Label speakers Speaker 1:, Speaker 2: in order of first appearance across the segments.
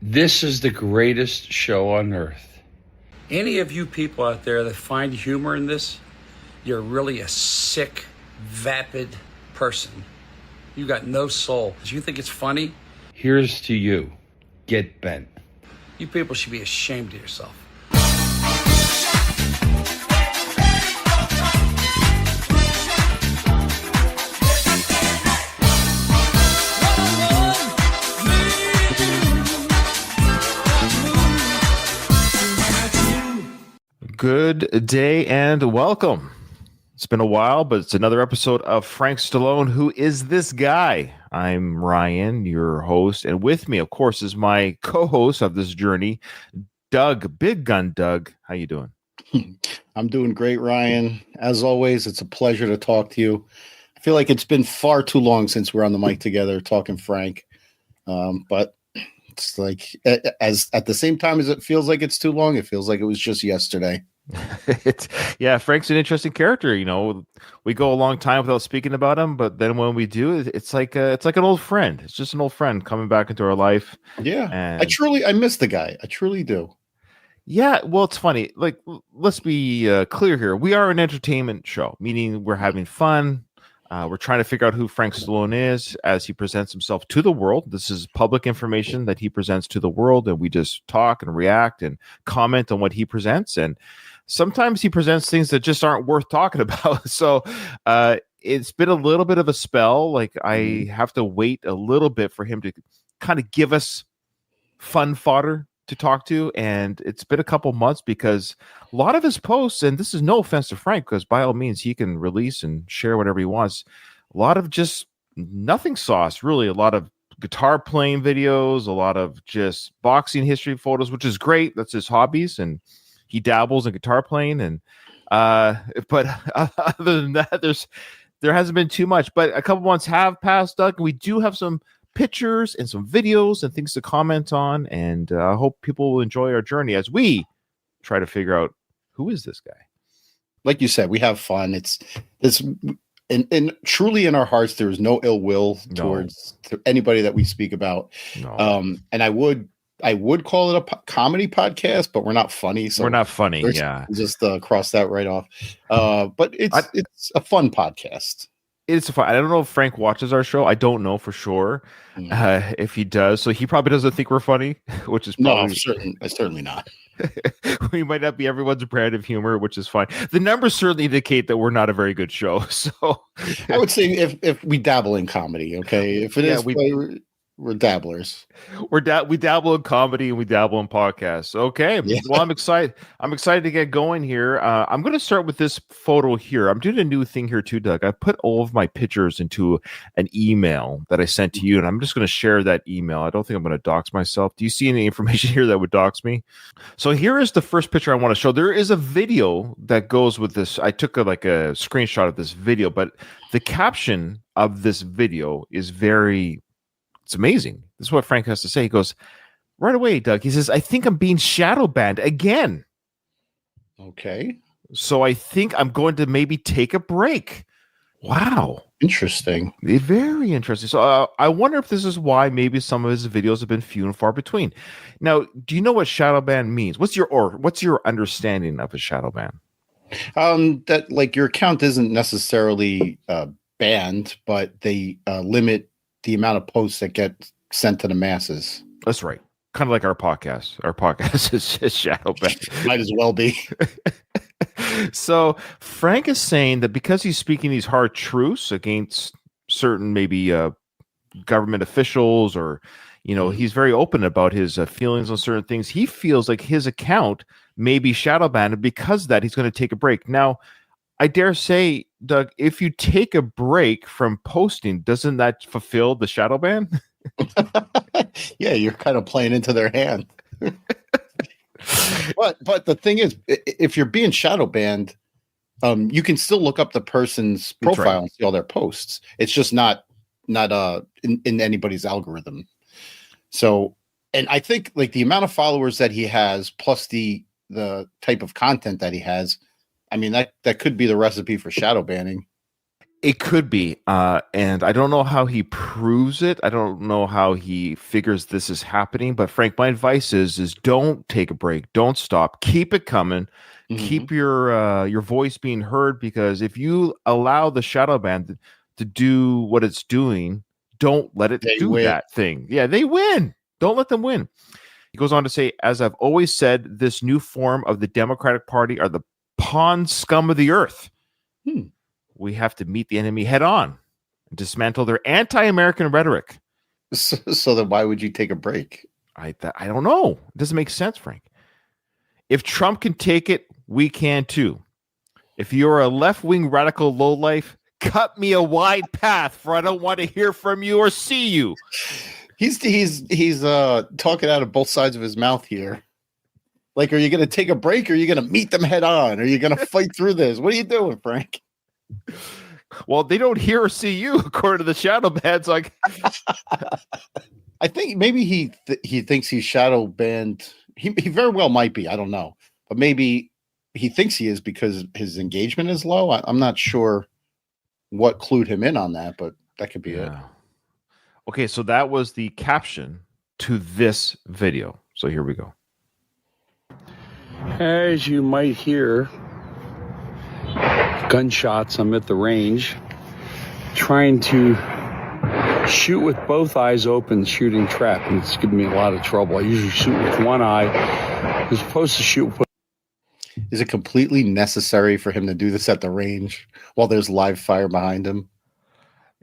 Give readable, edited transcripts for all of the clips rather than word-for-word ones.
Speaker 1: This is the greatest show on earth.
Speaker 2: Any of you people out there that find humor in this, you're really a sick, vapid person. You got no soul. Do you think it's funny?
Speaker 1: Here's to you. Get bent.
Speaker 2: You people should be ashamed of yourself.
Speaker 3: Good day and welcome. It's been a while, but it's another episode of Frank Stallone. Who is this guy? I'm Ryan, your host, and with me, of course, is my co-host of this journey, Doug, Big Gun Doug. How you doing?
Speaker 4: I'm doing great, Ryan. As always, it's a pleasure to talk to you. I feel like it's been far too long since we're on the mic together talking Frank, but it's like as at the same time as it feels like it's too long, it feels like it was just yesterday.
Speaker 3: Yeah, Frank's an interesting character. You know, we go a long time without speaking about him, but then when we do, it's like an old friend. It's just an old friend coming back into our life.
Speaker 4: Yeah,
Speaker 3: and
Speaker 4: I miss the guy. I truly do.
Speaker 3: Yeah, well, it's funny. Like, let's be clear here. We are an entertainment show, meaning we're having fun. We're trying to figure out who Frank Stallone is as he presents himself to the world. This is public information that he presents to the world, and we just talk and react and comment on what he presents. And sometimes he presents things that just aren't worth talking about. So it's been a little bit of a spell. Like, I have to wait a little bit for him to kind of give us fun fodder to talk to, and it's been a couple months because a lot of his posts, and this is no offense to Frank, because by all means he can release and share whatever he wants, a lot of just nothing sauce, really. A lot of guitar playing videos, a lot of just boxing history photos, which is great. That's his hobbies, and he dabbles in guitar playing. And but other than that, there hasn't been too much. But a couple months have passed, Doug, and we do have some pictures and some videos and things to comment on, and I hope people will enjoy our journey as we try to figure out who is this guy.
Speaker 4: Like you said, we have fun. It's and truly in our hearts there is no ill will towards anybody that we speak about. And I would call it a comedy podcast, but we're not funny. So
Speaker 3: we're not funny. Yeah,
Speaker 4: just cross that right off. But it's a fun podcast.
Speaker 3: It's fun. I don't know if Frank watches our show. I don't know for sure if he does. So he probably doesn't think we're funny, which is probably...
Speaker 4: No, certainly not.
Speaker 3: We might not be everyone's brand of humor, which is fine. The numbers certainly indicate that we're not a very good show. So
Speaker 4: I would say if we dabble in comedy, okay, if it is, we're dabblers.
Speaker 3: We dabble in comedy and we dabble in podcasts. Okay. Yeah. Well, I'm excited. I'm excited to get going here. I'm going to start with this photo here. I'm doing a new thing here too, Doug. I put all of my pictures into an email that I sent to you, and I'm just going to share that email. I don't think I'm going to dox myself. Do you see any information here that would dox me? So here is the first picture I want to show. There is a video that goes with this. I took a screenshot of this video, but the caption of this video is it's amazing. This is what Frank has to say. He goes, right away, Doug. He says, I think I'm being shadow banned again.
Speaker 4: Okay.
Speaker 3: So I think I'm going to maybe take a break. Wow.
Speaker 4: Interesting.
Speaker 3: Very interesting. So I wonder if this is why maybe some of his videos have been few and far between. Now, do you know what shadow ban means? What's your understanding of a shadow ban?
Speaker 4: That like your account isn't necessarily banned, but they limit the amount of posts that get sent to the masses.
Speaker 3: That's right. Kind of like our podcast. Our podcast is shadow banned.
Speaker 4: Might as well be.
Speaker 3: So Frank is saying that because he's speaking these hard truths against certain maybe government officials, or he's very open about his feelings on certain things. He feels like his account may be shadow banned, and because of that, he's going to take a break. Now, I dare say, Doug, if you take a break from posting, doesn't that fulfill the shadow ban?
Speaker 4: Yeah, you're kind of playing into their hand. But the thing is, if you're being shadow banned, you can still look up the person's profile and see all their posts. It's just not in anybody's algorithm. So, and I think like the amount of followers that he has, plus the type of content that he has, I mean, that could be the recipe for shadow banning.
Speaker 3: It could be, and I don't know how he proves it. I don't know how he figures this is happening. But Frank, my advice is don't take a break, don't stop, keep it coming, keep your voice being heard. Because if you allow the shadow band to do what it's doing, don't let it do that thing. Yeah, they win. Don't let them win. He goes on to say, as I've always said, this new form of the Democratic Party are the pawn scum of the earth. We have to meet the enemy head on and dismantle their anti-American rhetoric.
Speaker 4: So then why would you take a break?
Speaker 3: I don't know. It doesn't make sense, Frank. If Trump can take it, we can too. If you're a left-wing radical lowlife, cut me a wide path, for I don't want to hear from you or see you.
Speaker 4: He's talking out of both sides of his mouth here. Like, are you going to take a break, or are you going to meet them head on? Are you going to fight through this? What are you doing, Frank?
Speaker 3: Well, they don't hear or see you, according to the shadow bans. Like,
Speaker 4: I think maybe he thinks he's shadow banned. He very well might be. I don't know, but maybe he thinks he is because his engagement is low. I'm not sure what clued him in on that, but that could be it.
Speaker 3: Okay, so that was the caption to this video. So here we go.
Speaker 2: As you might hear, gunshots. I'm at the range trying to shoot with both eyes open, shooting trap, and it's giving me a lot of trouble. I usually shoot with one eye. I'm supposed to shoot with...
Speaker 4: Is it completely necessary for him to do this at the range while there's live fire behind him?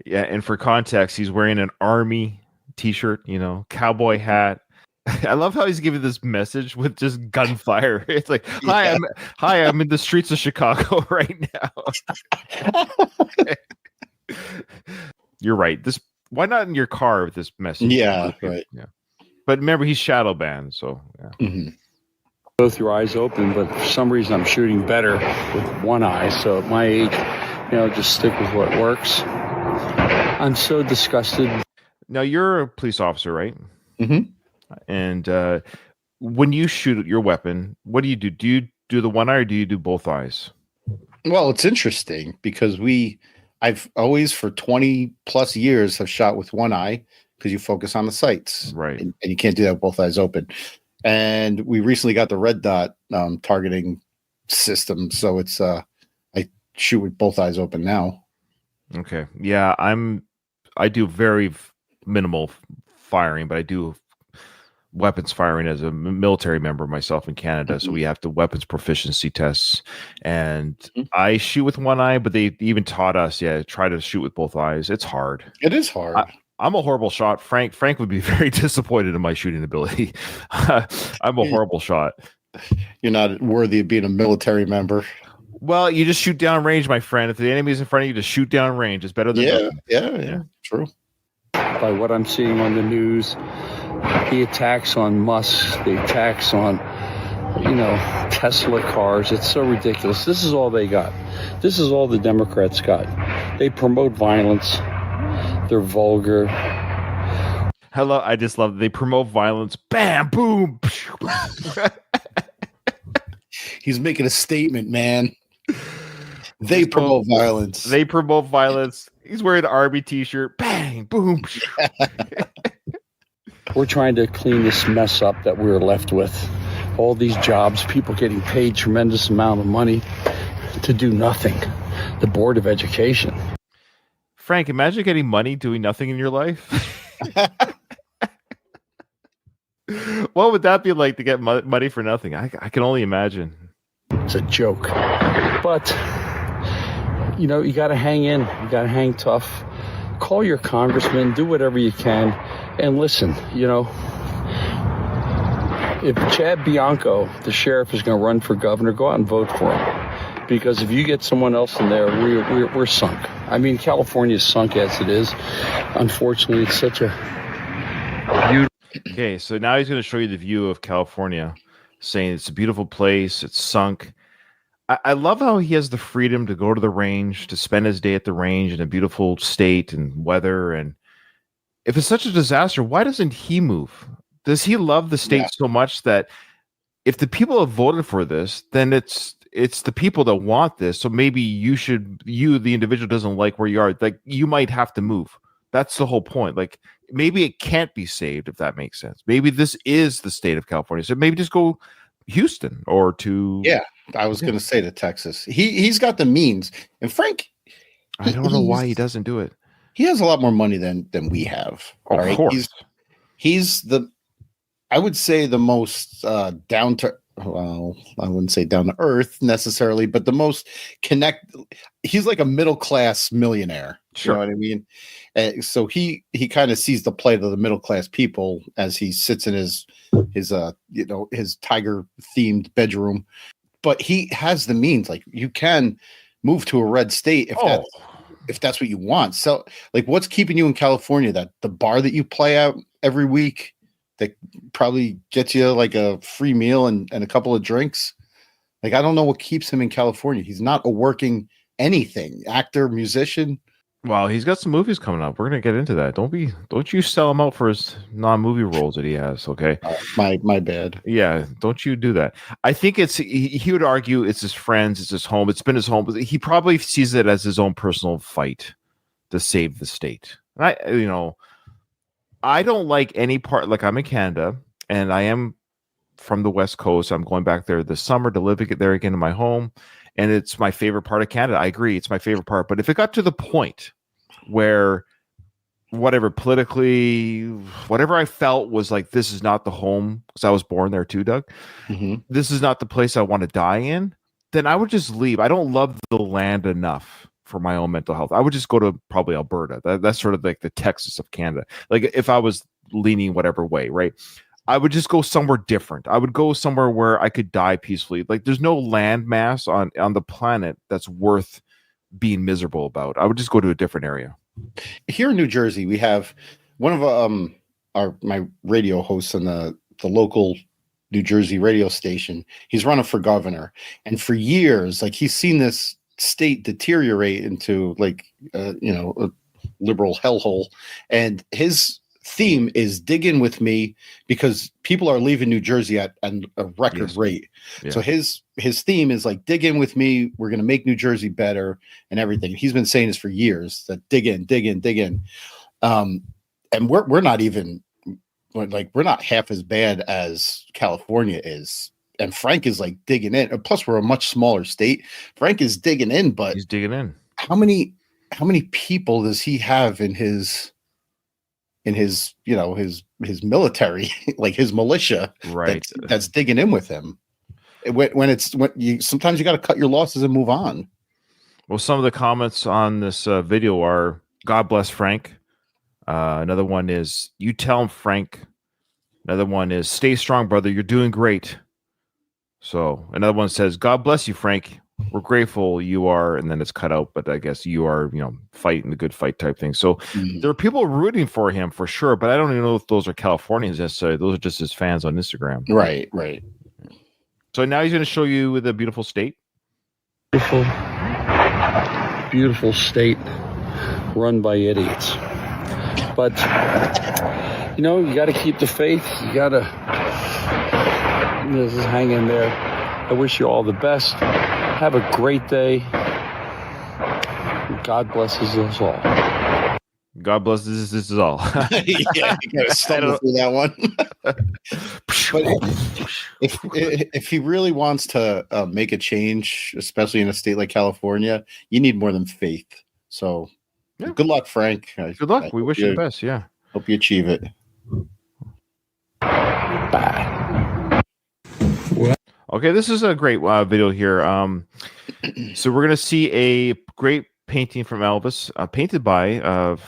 Speaker 3: Yeah, and for context, he's wearing an army t-shirt, cowboy hat. I love how he's giving this message with just gunfire. It's like, hi, I'm in the streets of Chicago right now. You're right. Why not in your car with this message?
Speaker 4: Yeah, right.
Speaker 3: Yeah. But remember, he's shadow banned, so yeah.
Speaker 2: Both your eyes open, but for some reason I'm shooting better with one eye. So at my age, just stick with what works. I'm so disgusted.
Speaker 3: Now, you're a police officer, right?
Speaker 4: Mm-hmm.
Speaker 3: And when you shoot your weapon, what do you do? Do you do the one eye or do you do both eyes?
Speaker 4: Well, it's interesting because I've always for 20 plus years have shot with one eye because you focus on the sights.
Speaker 3: Right.
Speaker 4: And you can't do that with both eyes open. And we recently got the red dot targeting system. So it's I shoot with both eyes open now.
Speaker 3: Okay. Yeah, I do very minimal firing, but I do weapons firing as a military member myself in Canada. So we have the weapons proficiency tests, and I shoot with one eye, but they even taught us, try to shoot with both eyes. It's hard.
Speaker 4: It is hard.
Speaker 3: I'm a horrible shot. Frank would be very disappointed in my shooting ability. I'm a horrible shot.
Speaker 4: You're not worthy of being a military member.
Speaker 3: Well, you just shoot down range, my friend. If the enemy's in front of you, just shoot down range. It's better than nothing.
Speaker 4: Yeah. True.
Speaker 2: By what I'm seeing on the news, the attacks on Musk, the attacks on, Tesla cars. It's so ridiculous. This is all they got. This is all the Democrats got. They promote violence. They're vulgar.
Speaker 3: Hello, I just love it. They promote violence. Bam, boom.
Speaker 4: He's making a statement, man. They promote violence.
Speaker 3: They promote violence. He's wearing an army t-shirt. Bang, boom.
Speaker 2: We're trying to clean this mess up that we're left with. All these jobs, people getting paid tremendous amount of money to do nothing. The Board of Education.
Speaker 3: Frank, imagine getting money doing nothing in your life. What would that be like to get money for nothing? I can only imagine.
Speaker 2: It's a joke. But, you got to hang in. You got to hang tough. Call your congressman. Do whatever you can. And listen, if Chad Bianco, the sheriff, is going to run for governor, go out and vote for him. Because if you get someone else in there, we're sunk. I mean, California is sunk as it is. Unfortunately, it's such a beautiful...
Speaker 3: Okay, so now he's going to show you the view of California, saying it's a beautiful place, it's sunk. I love how he has the freedom to go to the range, to spend his day at the range in a beautiful state and weather. And if it's such a disaster, why doesn't he move? Does he love the state so much that if the people have voted for this, then it's it's the people that want this. So maybe you, the individual, doesn't like where you are. Like, you might have to move. That's the whole point. Like, maybe it can't be saved, if that makes sense. Maybe this is the state of California. So maybe just go Houston or to.
Speaker 4: Yeah, I was going to say to Texas. He's got the means, and Frank.
Speaker 3: I don't know why he doesn't do it.
Speaker 4: He has a lot more money than we have.
Speaker 3: Oh, of course.
Speaker 4: He's I would say the most down to. Well, I wouldn't say down to earth necessarily, but the most he's like a middle class millionaire.
Speaker 3: Sure.
Speaker 4: You know what I mean? So he kind of sees the plight of the middle class people as he sits in his tiger themed bedroom. But he has the means. Like, you can move to a red state if that's what you want. So, like, what's keeping you in California? That the bar that you play at every week that probably gets you like a free meal and a couple of drinks. Like, I don't know what keeps him in California. He's not a working anything, actor, musician.
Speaker 3: Well, he's got some movies coming up. We're gonna get into that. Don't you sell him out for his non-movie roles that he has, okay?
Speaker 4: My bad.
Speaker 3: Yeah, don't you do that. I think he would argue it's his friends, it's his home, it's been his home, but he probably sees it as his own personal fight to save the state. I don't like any part. Like, I'm in Canada and I am from the West Coast. I'm going back there this summer to live there again in my home. And it's my favorite part of Canada. I agree. It's my favorite part. But if it got to the point where politically, whatever I felt was like, this is not the home, because I was born there too, Doug.
Speaker 4: Mm-hmm.
Speaker 3: This is not the place I want to die in, then I would just leave. I don't love the land enough for my own mental health. I would just go to probably Alberta. That's sort of like the Texas of Canada. Like, if I was leaning whatever way, right? I would just go somewhere different. I would go somewhere where I could die peacefully. Like, there's no land mass on the planet that's worth being miserable about. I would just go to a different area.
Speaker 4: Here in New Jersey, we have one of my radio hosts on the local New Jersey radio station. He's running for governor, and for years, like, he's seen this state deteriorate into like a liberal hellhole, and his theme is dig in with me, because people are leaving New Jersey at a record rate. Yeah. So his theme is like, dig in with me. We're going to make New Jersey better and everything. He's been saying this for years, that dig in. And we're not even like, we're not half as bad as California is. And Frank is like digging in. Plus, we're a much smaller state. Frank is digging in, but
Speaker 3: he's digging in.
Speaker 4: How many people does he have in his military, like his militia,
Speaker 3: right?
Speaker 4: That's digging in with him. Sometimes you got to cut your losses and move on.
Speaker 3: Well, some of the comments on this video are, God bless Frank. Another one is, you tell him, Frank. Another one is, stay strong, brother. You're doing great. So another one says, God bless you, Frank. We're grateful you are, and then it's cut out, but I guess you are, fighting the good fight type thing. So there are people rooting for him for sure, but I don't even know if those are Californians necessarily. Those are just his fans on Instagram.
Speaker 4: Right.
Speaker 3: So now he's going to show you the beautiful state.
Speaker 2: Beautiful state run by idiots. But, you got to keep the faith. You got to just hang in there. I wish you all the best. Have a great day. God blesses us all.
Speaker 3: God blesses this is all.
Speaker 4: Yeah, you gotta stumble through that one. But if he really wants to make a change, especially in a state like California, you need more than faith. So, good luck, Frank.
Speaker 3: Good luck. We wish you the best. Yeah.
Speaker 4: Hope you achieve it.
Speaker 2: Bye.
Speaker 3: Okay, this is a great video here. So we're gonna see a great painting from Elvis, painted by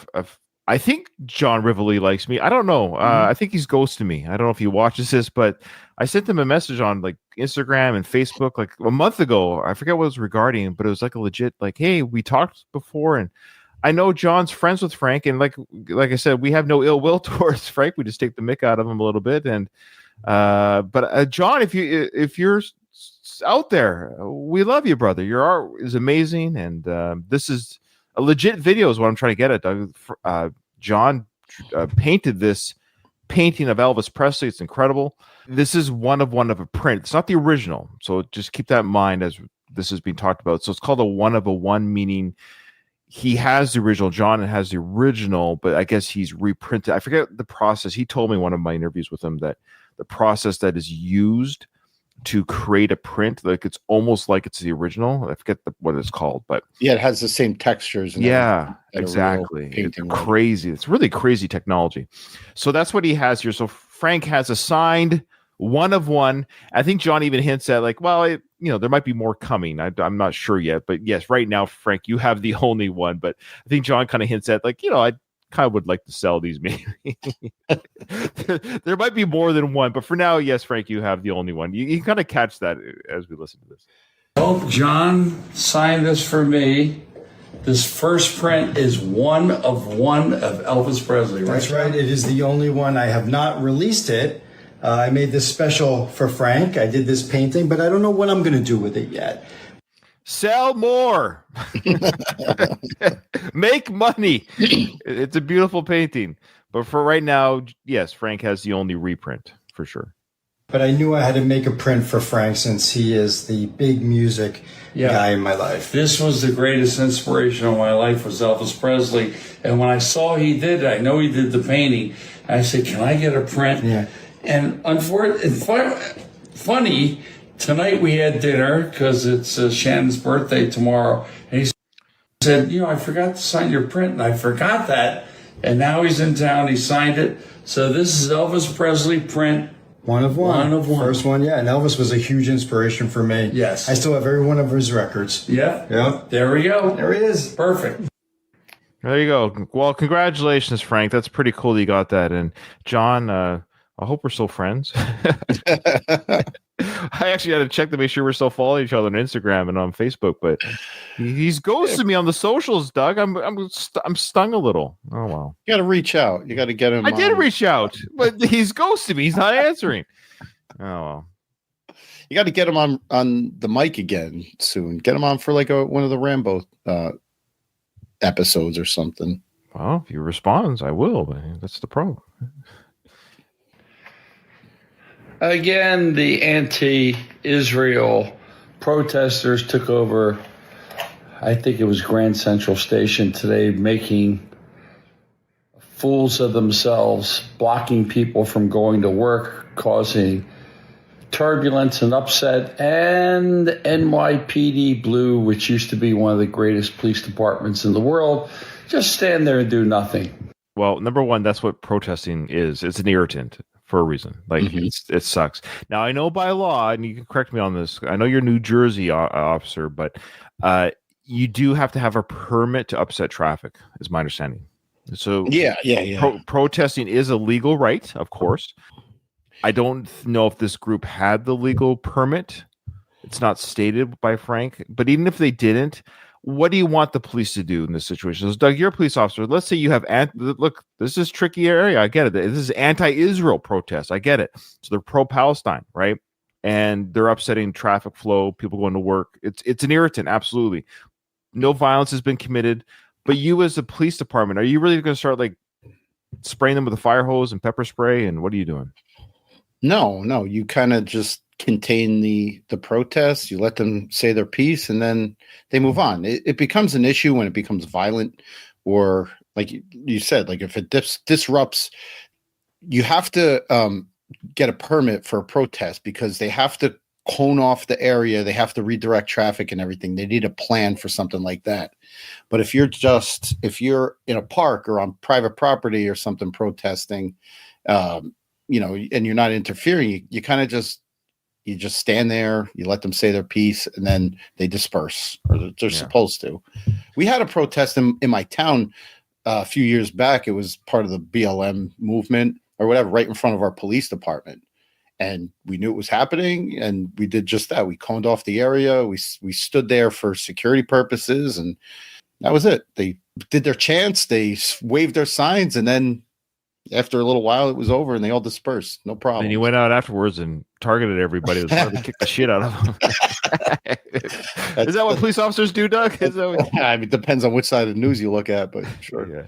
Speaker 3: I think John Rivoli likes me. I don't know. I think he's ghosting me. I don't know if he watches this, but I sent him a message on like Instagram and Facebook like a month ago. I forget what it was regarding, but it was like a legit like, hey, we talked before, and I know John's friends with Frank, and like I said, we have no ill will towards Frank. We just take the mick out of him a little bit, and but John, if you're out there, we love you, brother. Your art is amazing, and this is a legit video is what I'm trying to get at, Doug. John painted this painting of Elvis Presley. It's incredible. This is one of a print. It's not the original, so just keep that in mind as this has been talked about. So it's called a one of a one, meaning he has the original. John has the original, but I guess he's reprinted. I forget the process. He told me in one of my interviews with him that the process that is used to create a print, like it's almost like it's the original. I forget what it's called, but
Speaker 4: yeah, it has the same textures. And
Speaker 3: exactly. It's crazy. It's really crazy technology. So that's what he has here. So Frank has a signed one of one. I think John even hints at like, well, there might be more coming. I'm not sure yet, but yes, right now, Frank, you have the only one. But I think John kind of hints at like, I kind of would like to sell these maybe. There might be more than one, but for now, yes, Frank, you have the only one. You kind of catch that as we listen to this.
Speaker 2: Well, John signed this for me. This first print is one of Elvis Presley, right?
Speaker 5: That's right. It is the only one. I have not released it. I made this special for Frank. I did this painting, but I don't know what I'm going to do with it yet.
Speaker 3: Sell more. Make money. It's a beautiful painting. But for right now, yes, Frank has the only reprint for sure.
Speaker 5: But I knew I had to make a print for Frank since he is the big music guy in my life.
Speaker 2: This was the greatest inspiration of my life was Elvis Presley. And when I saw he did it, I know he did the painting. I said, can I get a print?
Speaker 5: Yeah.
Speaker 2: And funny, tonight we had dinner because it's Shannon's birthday tomorrow. And he said, I forgot to sign your print. And I forgot that. And now he's in town. He signed it. So this is Elvis Presley print.
Speaker 5: One of one.
Speaker 2: One of one.
Speaker 5: First one, yeah. And Elvis was a huge inspiration for me.
Speaker 2: Yes.
Speaker 5: I still have every one of his records.
Speaker 2: Yeah.
Speaker 5: Yep.
Speaker 2: There we go.
Speaker 5: There he is.
Speaker 2: Perfect.
Speaker 3: There you go. Well, congratulations, Frank. That's pretty cool that you got that. And John, I hope we're still friends. I actually had to check to make sure we're still following each other on Instagram and on Facebook, but he's ghosted me on the socials, Doug. I'm stung a little. Oh well.
Speaker 4: You got to reach out. You got to get him.
Speaker 3: I did reach out, but he's ghosted me. He's not answering. Oh well.
Speaker 4: You got to get him on the mic again soon. Get him on for like one of the Rambo episodes or something.
Speaker 3: Well, if he responds, I will. But that's the problem.
Speaker 2: Again, the anti-Israel protesters took over, I think it was Grand Central Station today, making fools of themselves, blocking people from going to work, causing turbulence and upset. And NYPD Blue, which used to be one of the greatest police departments in the world, just stand there and do nothing.
Speaker 3: Well, number one, that's what protesting is. It's an irritant. For a reason, like it sucks. Now I know by law, and you can correct me on this. I know you're a New Jersey officer, but you do have to have a permit to upset traffic, is my understanding. So
Speaker 4: yeah.
Speaker 3: Protesting is a legal right, of course. I don't know if this group had the legal permit. It's not stated by Frank, but even if they didn't, what do you want the police to do in this situation? So, Doug, you're a police officer. Let's say you have look, this is tricky area. I get it. This is anti-Israel protests. I get it. So they're pro-Palestine, right? And they're upsetting traffic flow, people going to work. It's an irritant, absolutely. No violence has been committed. But you as a police department, are you really going to start like spraying them with a fire hose and pepper spray? And what are you doing?
Speaker 4: No. You kind of just contain the protests. You let them say their piece, and then they move on. It becomes an issue when it becomes violent, or like you said, like if it disrupts. You have to get a permit for a protest because they have to cone off the area. They have to redirect traffic and everything. They need a plan for something like that. But if you're in a park or on private property or something protesting, and you're not interfering, you kind of just stand there, you let them say their piece, and then they disperse, or they're supposed to. We had a protest in my town a few years back. It was part of the BLM movement or whatever, right in front of our police department. And we knew it was happening, and we did just that. We coned off the area. We stood there for security purposes, and that was it. They did their chants, they waved their signs, and then after a little while, it was over, and they all dispersed. No problem.
Speaker 3: And you went out afterwards and targeted everybody. It was hard to kick the shit out of them. Is that what police officers do, Doug?
Speaker 4: I mean, it depends on which side of the news you look at, but sure.
Speaker 3: Yeah.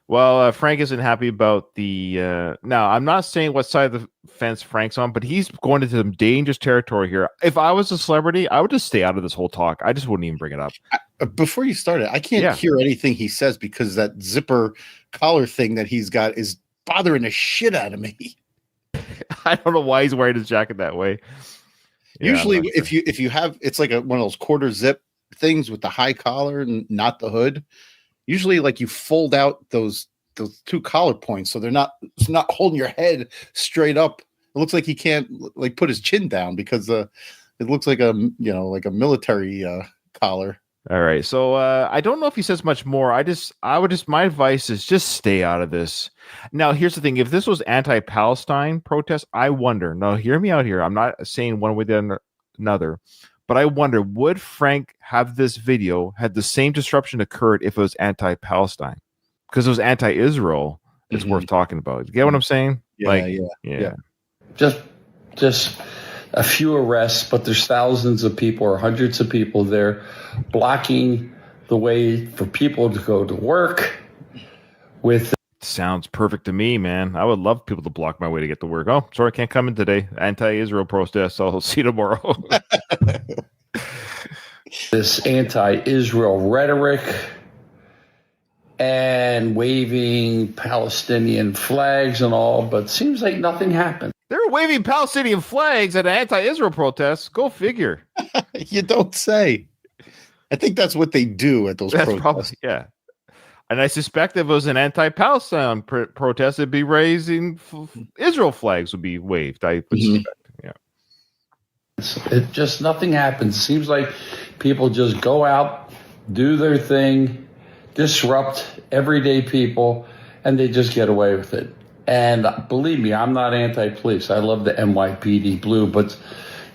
Speaker 3: Well, Frank isn't happy about the. Now, I'm not saying what side of the fence Frank's on, but he's going into some dangerous territory here. If I was a celebrity, I would just stay out of this whole talk. I just wouldn't even bring it up.
Speaker 4: Before you started, I can't hear anything he says because that zipper collar thing that he's got is bothering the shit out of me.
Speaker 3: I don't know why he's wearing his jacket that way.
Speaker 4: Usually, if you have, it's like one of those quarter zip things with the high collar and not the hood. Usually, like you fold out those two collar points, so it's not holding your head straight up. It looks like he can't like put his chin down because it looks like a military collar.
Speaker 3: All right, so I don't know if he says much more. My advice is just stay out of this. Now, here's the thing: if this was anti-Palestine protest, I wonder. Now, hear me out here. I'm not saying one way or another. But I wonder, would Frank have this video had the same disruption occurred if it was anti-Palestine? Because it was anti-Israel, it's worth talking about. You get what I'm saying?
Speaker 2: Yeah. Just a few arrests, but there's thousands of people or hundreds of people there blocking the way for people to go to work with.
Speaker 3: Sounds perfect to me, man. I would love people to block my way to get to work. Oh, sorry, I can't come in today. Anti-Israel protest. I'll see you tomorrow.
Speaker 2: This anti-Israel rhetoric and waving Palestinian flags and all, but seems like nothing happened.
Speaker 3: They're waving Palestinian flags at an anti-Israel protest. Go figure.
Speaker 4: You don't say. I think that's what they do at those protests.
Speaker 3: Probably, yeah. And I suspect if it was an anti-Palestine protest, it'd be raising Israel flags would be waved. I would suspect. Yeah.
Speaker 2: It just nothing happens. It seems like people just go out, do their thing, disrupt everyday people, and they just get away with it. And believe me, I'm not anti-police. I love the NYPD blue, but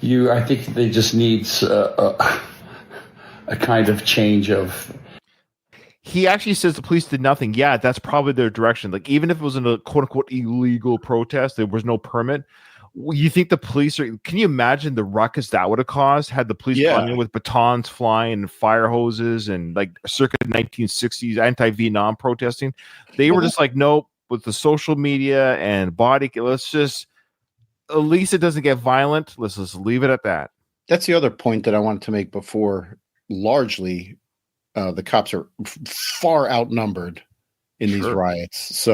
Speaker 2: I think they just needs a kind of change of.
Speaker 3: He actually says the police did nothing. Yeah, that's probably their direction. Like, even if it was in a quote unquote illegal protest, there was no permit. You think the police are? Can you imagine the ruckus that would have caused had the police gone in with batons flying and fire hoses and like circa 1960s anti-Vietnam protesting? They were just like, nope. With the social media and body, let's just at least it doesn't get violent. Let's just leave it at that.
Speaker 4: That's the other point that I wanted to make before. Largely, the cops are far outnumbered in these riots.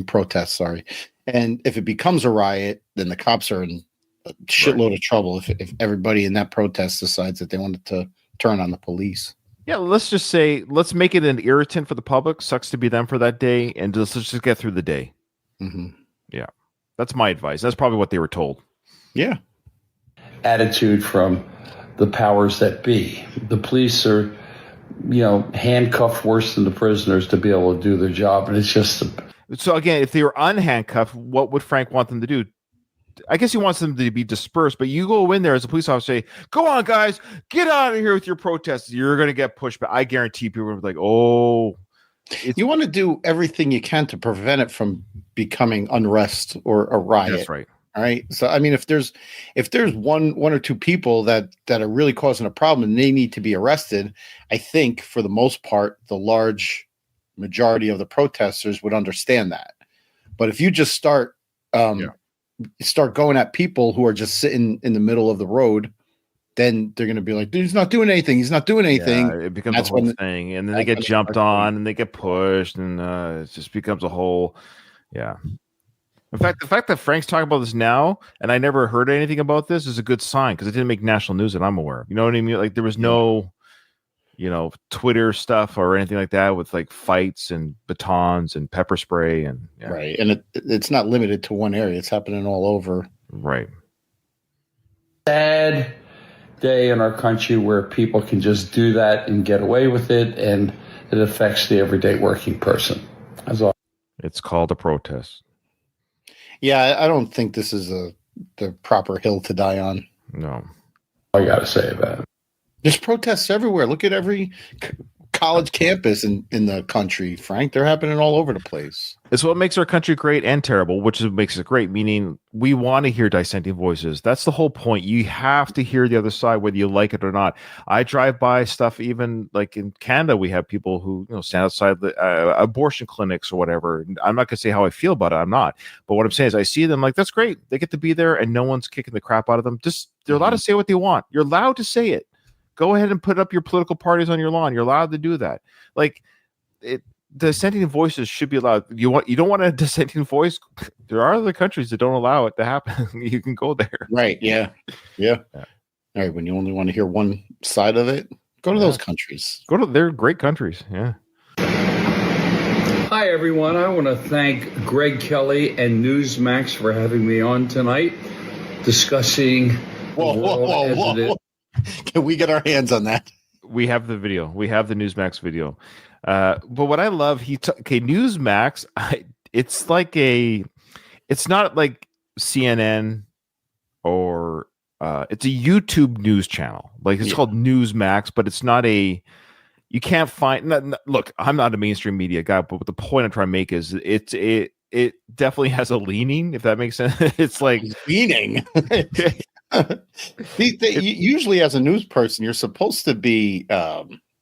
Speaker 4: Protests. Sorry. And if it becomes a riot, then the cops are in a shitload of trouble if everybody in that protest decides that they wanted to turn on the police.
Speaker 3: Yeah, let's just say, let's make it an irritant for the public. Sucks to be them for that day, and let's just get through the day.
Speaker 4: Mm-hmm.
Speaker 3: Yeah, that's my advice. That's probably what they were told.
Speaker 4: Yeah.
Speaker 2: Attitude from the powers that be. The police are, handcuffed worse than the prisoners to be able to do their job, and it's just.
Speaker 3: So again, if they were unhandcuffed, what would Frank want them to do? I guess he wants them to be dispersed, but you go in there as a police officer, say, go on, guys, get out of here with your protests. You're going to get pushed back. I guarantee people will be like, oh.
Speaker 4: You want to do everything you can to prevent it from becoming unrest or a riot.
Speaker 3: That's right.
Speaker 4: All right. So, I mean, if there's one or two people that are really causing a problem and they need to be arrested, I think for the most part, the large majority of the protesters would understand that. But if you just start going at people who are just sitting in the middle of the road, then they're going to be like, dude, he's not doing anything. He's not doing anything.
Speaker 3: Yeah, it becomes a whole thing. And then they get jumped on and they get pushed and it just becomes a whole, yeah. In fact, the fact that Frank's talking about this now and I never heard anything about this is a good sign because it didn't make national news that I'm aware of. You know what I mean? Like there was no, Twitter stuff or anything like that with like fights and batons and pepper spray and
Speaker 4: right. And it's not limited to one area. It's happening all over.
Speaker 3: Right.
Speaker 2: Sad day in our country where people can just do that and get away with it, and it affects the everyday working person. That's all.
Speaker 3: It's called a protest.
Speaker 4: Yeah, I don't think this is the proper hill to die on.
Speaker 3: No.
Speaker 2: I got to say about it.
Speaker 4: There's protests everywhere. Look at every college campus in the country, Frank. They're happening all over the place.
Speaker 3: It's what makes our country great and terrible, which is what makes it great, meaning we want to hear dissenting voices. That's the whole point. You have to hear the other side, whether you like it or not. I drive by stuff, even like in Canada, we have people who stand outside the abortion clinics or whatever. I'm not going to say how I feel about it. I'm not. But what I'm saying is I see them like, that's great. They get to be there and no one's kicking the crap out of them. Just they're allowed to say what they want. You're allowed to say it. Go ahead and put up your political parties on your lawn. You're allowed to do that. Like dissenting voices should be allowed. You don't want a dissenting voice? There are other countries that don't allow it to happen. You can go there.
Speaker 4: Right. Yeah. All right. When you only want to hear one side of it, go to those countries.
Speaker 3: They're great countries. Yeah.
Speaker 2: Hi, everyone. I want to thank Greg Kelly and Newsmax for having me on tonight discussing
Speaker 4: Whoa. Can we get our hands on that?
Speaker 3: We have the video. We have the Newsmax video. But what I love, Newsmax, it's not like CNN or it's a YouTube news channel. Like it's called Newsmax, but it's not you can't find, look, I'm not a mainstream media guy, but the point I'm trying to make is it definitely has a leaning, if that makes sense. It's like
Speaker 4: leaning. Usually as a news person, you're supposed to be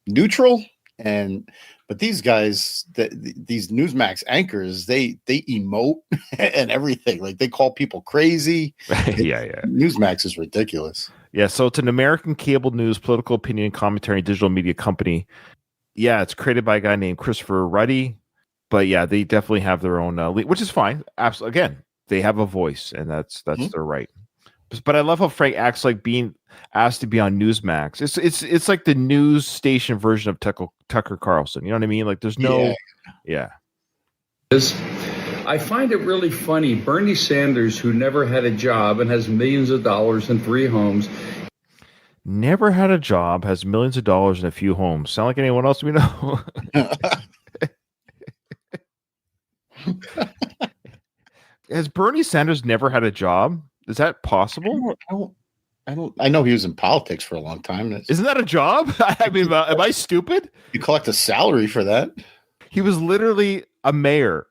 Speaker 4: neutral, but these guys, these Newsmax anchors, they emote and everything. Like they call people crazy.
Speaker 3: Yeah.
Speaker 4: Newsmax is ridiculous.
Speaker 3: Yeah, so it's an American cable news, political opinion, commentary, and digital media company. Yeah, it's created by a guy named Christopher Ruddy. But yeah, they definitely have their own, which is fine. Absolutely, again, they have a voice, and that's their right. But I love how Frank acts like being asked to be on Newsmax. It's like the news station version of Tucker Carlson. You know what I mean? Like there's no, yeah.
Speaker 2: I find it really funny. Bernie Sanders, who never had a job and has millions of dollars and 3 homes.
Speaker 3: Never had a job, has millions of dollars and a few homes. Sound like anyone else we know? Has Bernie Sanders never had a job? Is that possible?
Speaker 4: I know he was in politics for a long time.
Speaker 3: Isn't that a job? I mean, am I stupid?
Speaker 4: You collect a salary for that.
Speaker 3: He was literally a mayor.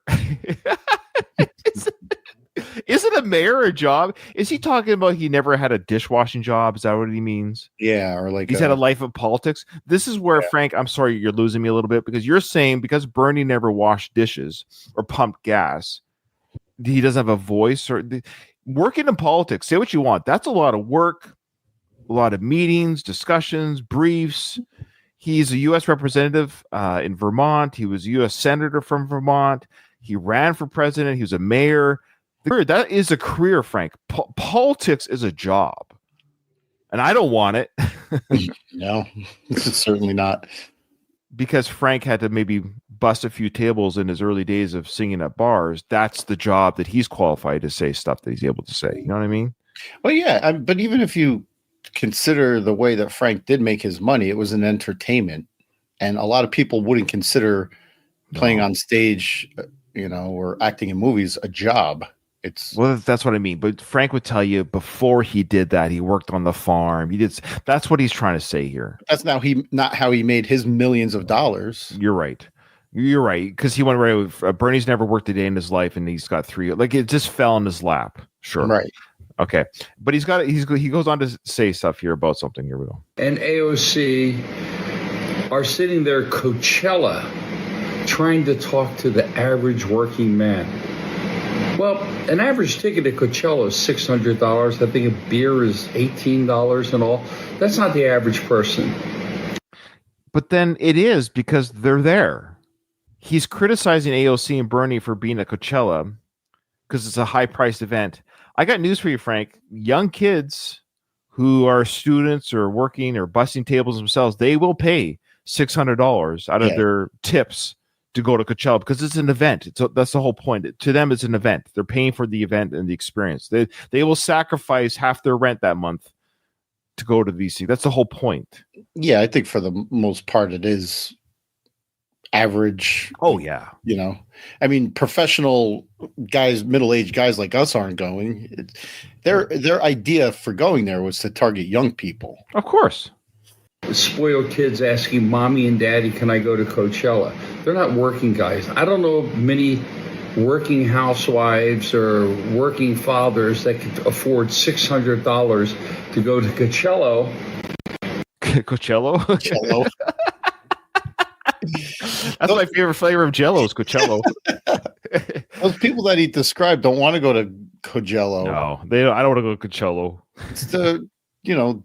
Speaker 3: Isn't a mayor a job? Is he talking about he never had a dishwashing job? Is that what he means?
Speaker 4: Yeah, or like
Speaker 3: he's had a life of politics. This is where, Frank, I'm sorry, you're losing me a little bit because you're saying because Bernie never washed dishes or pumped gas, he doesn't have a voice or working in politics. Say what you want. That's a lot of work, a lot of meetings, discussions, briefs. He's a U.S. representative in Vermont. He was a U.S. senator from Vermont. He ran for president. He was a mayor. That is a career, Frank. Politics is a job. And I don't want it.
Speaker 4: No, certainly not.
Speaker 3: Because Frank had to maybe bust a few tables in his early days of singing at bars. That's the job that he's qualified to say stuff that he's able to say. You know what I mean?
Speaker 4: Well, yeah. But even if you consider the way that Frank did make his money, it was an entertainment. And a lot of people wouldn't consider playing on stage, or acting in movies a job.
Speaker 3: That's what I mean. But Frank would tell you before he did that, he worked on the farm. That's what he's trying to say here.
Speaker 4: That's not how he made his millions of dollars.
Speaker 3: You're right. Because he went right with Bernie's never worked a day in his life, and he's got 3. Like it just fell in his lap. Sure.
Speaker 4: Right.
Speaker 3: Okay. But he goes on to say stuff here about something. Here we go.
Speaker 2: And AOC are sitting there Coachella trying to talk to the average working man. Well, an average ticket at Coachella is $600. I think a beer is $18 and all. That's not the average person.
Speaker 3: But then it is because they're there. He's criticizing AOC and Bernie for being at Coachella because it's a high-priced event. I got news for you, Frank. Young kids who are students or working or busting tables themselves, they will pay $600 out of their tips to go to Coachella because it's an event. That's the whole point. To them, it's an event. They're paying for the event and the experience. They will sacrifice half their rent that month to go to these things. That's the whole point.
Speaker 4: Yeah, I think for the most part it is average.
Speaker 3: Oh yeah.
Speaker 4: I mean, professional guys, middle-aged guys like us aren't going. Their idea for going there was to target young people.
Speaker 3: Of course.
Speaker 2: spoiled kids asking mommy and daddy, can I go to Coachella? They're not working guys. I don't know many working housewives or working fathers that could afford $600 to go to Coachella.
Speaker 3: Coachella?
Speaker 4: Jello.
Speaker 3: That's my favorite flavor of Jello is Coachella.
Speaker 4: Those people that he described don't want to go to Coachella.
Speaker 3: No, they don't. I don't want to go to Coachella.
Speaker 4: It's the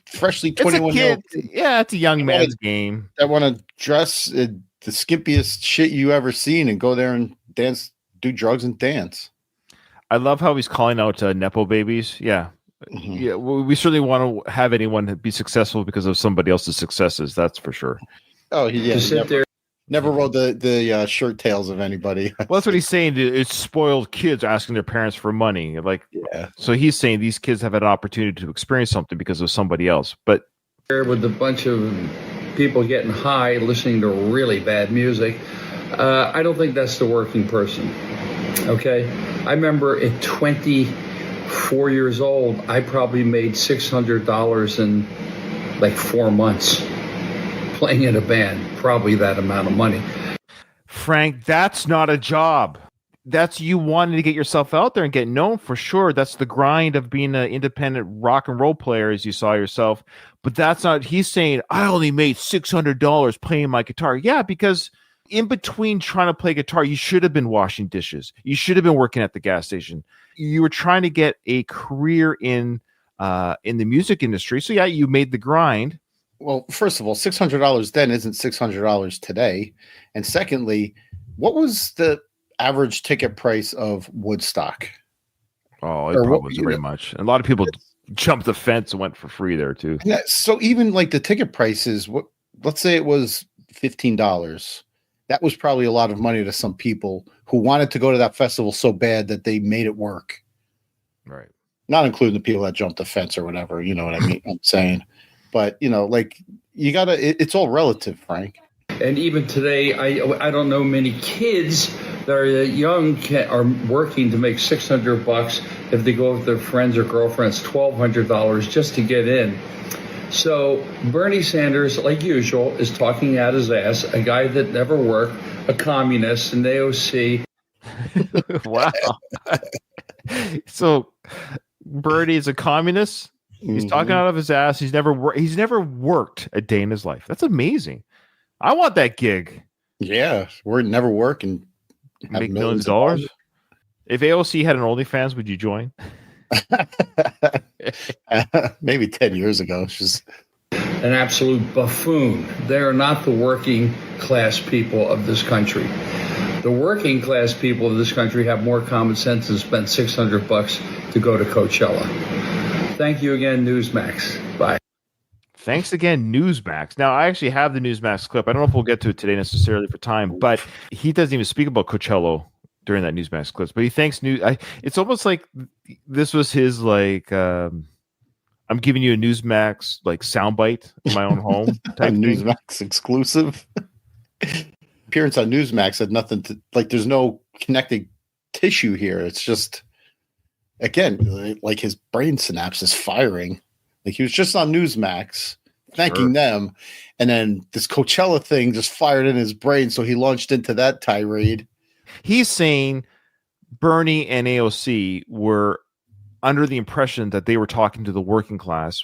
Speaker 4: freshly
Speaker 3: It's a
Speaker 4: 21 year
Speaker 3: kid.
Speaker 4: old
Speaker 3: Yeah, it's a young man's game.
Speaker 4: that want to dress the skimpiest shit you ever seen and go there and dance, do drugs and dance.
Speaker 3: I love how he's calling out Nepo babies. Yeah.
Speaker 4: Mhm.
Speaker 3: Yeah, we certainly want to have anyone be successful because of somebody else's successes. That's for sure.
Speaker 4: Oh, yeah.
Speaker 2: To sit there.
Speaker 4: Never rode the shirt tails of anybody.
Speaker 3: Well, that's what he's saying. It's spoiled kids asking their parents for money. Like,
Speaker 4: Yeah.
Speaker 3: so he's saying these kids have had an opportunity to experience something because of somebody else. But
Speaker 2: With a bunch of people getting high, listening to really bad music. I don't think that's the working person. Okay? I remember at 24 years old, I probably made $600 in like 4 months playing in a band. Probably that amount of money.
Speaker 3: Frank, that's not a job. That's you wanting to get yourself out there and get known for sure. That's the grind of being an independent rock and roll player, as you saw yourself. But that's not, he's saying, I only made $600 playing my guitar. Yeah, because in between trying to play guitar, you should have been washing dishes. You should have been working at the gas station. You were trying to get a career in the music industry. So yeah, you made the grind.
Speaker 4: Well, first of all, $600 then isn't $600 today. And secondly, what was the average ticket price of Woodstock?
Speaker 3: Oh, it probably wasn't very much. A lot of people jumped the fence and went for free there too.
Speaker 4: Yeah, so even like the ticket prices, let's say it was $15. That was probably a lot of money to some people who wanted to go to that festival so bad that they made it work.
Speaker 3: Right.
Speaker 4: Not including the people that jumped the fence or whatever, you know what I mean? I'm saying. But, like you got to, it's all relative, Frank.
Speaker 2: And even today, I don't know many kids that are young are working to make $600 if they go with their friends or girlfriends, $1,200 just to get in. So Bernie Sanders, like usual, is talking out his ass, a guy that never worked, a communist, an AOC.
Speaker 3: Wow. So Bernie is a communist. He's talking out of his ass. He's never worked a day in his life. That's amazing. I want that gig.
Speaker 4: Yeah, we're never work and
Speaker 3: make millions of dollars. If AOC had an OnlyFans, would you join?
Speaker 4: Maybe 10 years ago. She's
Speaker 2: an absolute buffoon. They are not the working class people of this country. The working class people of this country have more common sense and spend $600 to go to Coachella. Thank you again, Newsmax. Bye.
Speaker 3: Thanks again, Newsmax. Now, I actually have the Newsmax clip. I don't know if we'll get to it today necessarily for time, but he doesn't even speak about Coachella during that Newsmax clip. But he thanks it's almost like this was his I'm giving you a Newsmax soundbite in my own home type
Speaker 4: Newsmax exclusive. Appearance on Newsmax had nothing to there's no connected tissue here. It's just again like his brain synapse is firing. Like he was just on Newsmax thanking them, and then this Coachella thing just fired in his brain, so he launched into that tirade.
Speaker 3: He's saying Bernie and AOC were under the impression that they were talking to the working class,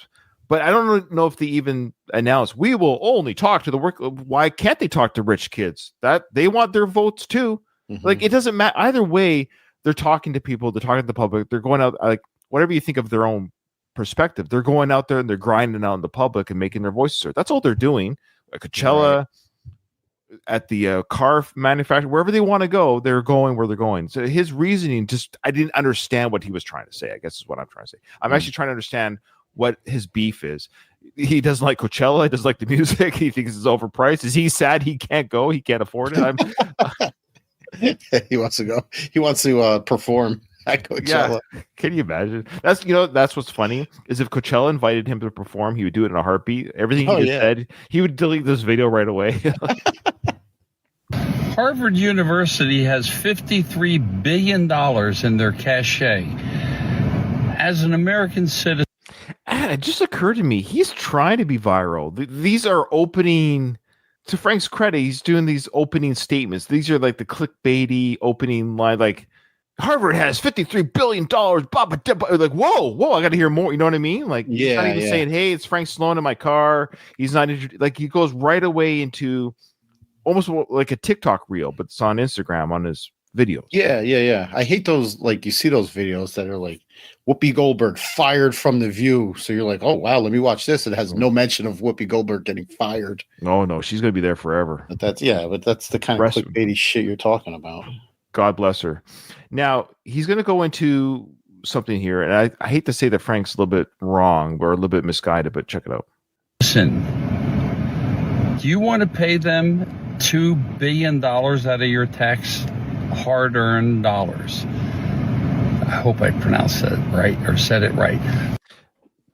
Speaker 3: but I don't know if they even announced we will only talk to the work. Why can't they talk to rich kids? That they want their votes too. Mm-hmm. Like it doesn't matter either way. They're talking to people. They're talking to the public. They're going out whatever you think of their own perspective. They're going out there and they're grinding out in the public and making their voices heard. That's all they're doing. At Coachella, at the car manufacturer, wherever they want to go, they're going where they're going. So his reasoning I didn't understand what he was trying to say, I guess is what I'm trying to say. I'm actually trying to understand what his beef is. He doesn't like Coachella. He doesn't like the music. He thinks it's overpriced. Is he sad he can't go? He can't afford it?
Speaker 4: He wants to go. He wants to perform at Coachella.
Speaker 3: Yeah. Can you imagine? That's what's funny is if Coachella invited him to perform, he would do it in a heartbeat. Everything he just said, he would delete this video right away.
Speaker 2: Harvard University has $53 billion in their cachet. As an American citizen.
Speaker 3: And it just occurred to me, he's trying to be viral. These are opening, to Frank's credit, he's doing these opening statements. These are like the clickbaity opening line, like Harvard has $53 billion. Like, whoa, I got to hear more. You know what I mean? Like, he's not even saying, hey, it's Frank Stallone in my car. He's not, like, he goes right away into almost like a TikTok reel, but it's on Instagram on his videos.
Speaker 4: Yeah. I hate those, like, you see those videos that are like Whoopi Goldberg fired from The View. So you're like, oh, wow, let me watch this. It has no mention of Whoopi Goldberg getting fired.
Speaker 3: No, she's going to be there forever.
Speaker 4: But that's the kind of clickbaity shit you're talking about.
Speaker 3: God bless her. Now, he's going to go into something here, and I hate to say that Frank's a little bit wrong or a little bit misguided, but check it out.
Speaker 1: Listen, do you want to pay them $2 billion out of your tax hard-earned dollars? I hope I pronounced that right or said it right.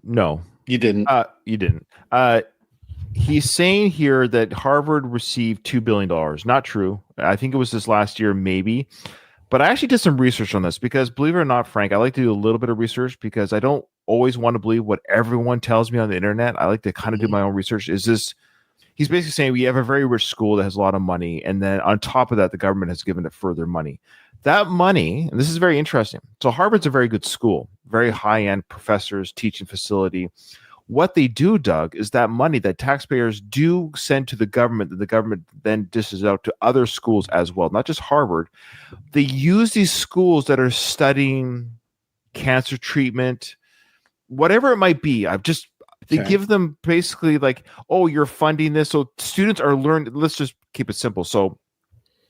Speaker 4: No, you didn't.
Speaker 3: You didn't. He's saying here that Harvard received $2 billion. Not true. I think it was this last year, maybe. But I actually did some research on this because, believe it or not, Frank, I like to do a little bit of research because I don't always want to believe what everyone tells me on the internet. I like to kind of do my own research. He's basically saying we have a very rich school that has a lot of money, and then on top of that, the government has given it further money. That money, and this is very interesting. So Harvard's a very good school, very high-end professors, teaching facility. What they do, Doug, is that money that taxpayers do send to the government, that the government then dishes out to other schools as well, not just Harvard. They use these schools that are studying cancer treatment, whatever it might be. They give them basically like, oh, you're funding this. So students are learning. Let's just keep it simple. So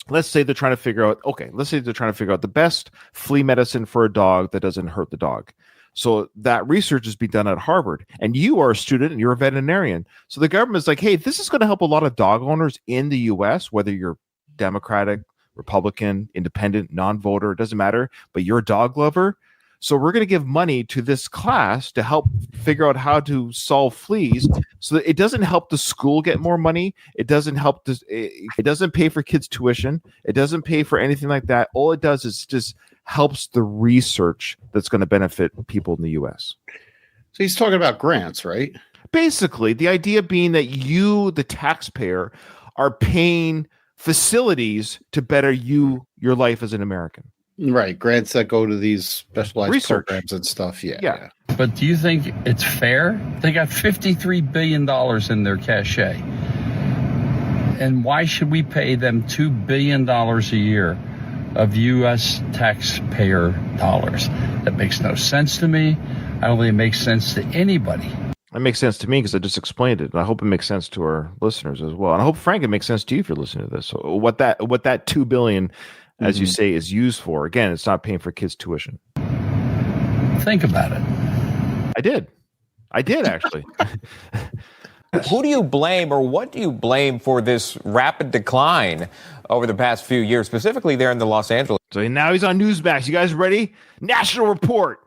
Speaker 3: let's say they're trying to figure out the best flea medicine for a dog that doesn't hurt the dog. So that research is being done at Harvard, and you are a student and you're a veterinarian. So the government's like, hey, this is going to help a lot of dog owners in the U.S., whether you're Democratic, Republican, independent, non-voter, it doesn't matter, but you're a dog lover. So we're going to give money to this class to help figure out how to solve fleas so that it doesn't help the school get more money. It doesn't help it doesn't pay for kids' tuition. It doesn't pay for anything like that. All it does is just helps the research that's going to benefit people in the U.S.
Speaker 4: So he's talking about grants, right?
Speaker 3: Basically, the idea being that you, the taxpayer, are paying facilities to better your life as an American.
Speaker 4: Right. Grants that go to these specialized
Speaker 3: research
Speaker 4: programs and stuff. Yeah.
Speaker 1: But do you think it's fair? They got $53 billion in their cachet. And why should we pay them $2 billion a year of U.S. taxpayer dollars? That makes no sense to me. I don't think it makes sense to anybody.
Speaker 3: It makes sense to me because I just explained it, and I hope it makes sense to our listeners as well. And I hope, Frank, it makes sense to you if you're listening to this. So what that $2 billion, as you say, is used for? Again, it's not paying for kids' tuition.
Speaker 1: Think about it.
Speaker 3: I did actually.
Speaker 6: Who do you blame, or what do you blame for this rapid decline over the past few years, specifically there in the Los Angeles?
Speaker 3: So now he's on Newsmax. You guys ready? National Report.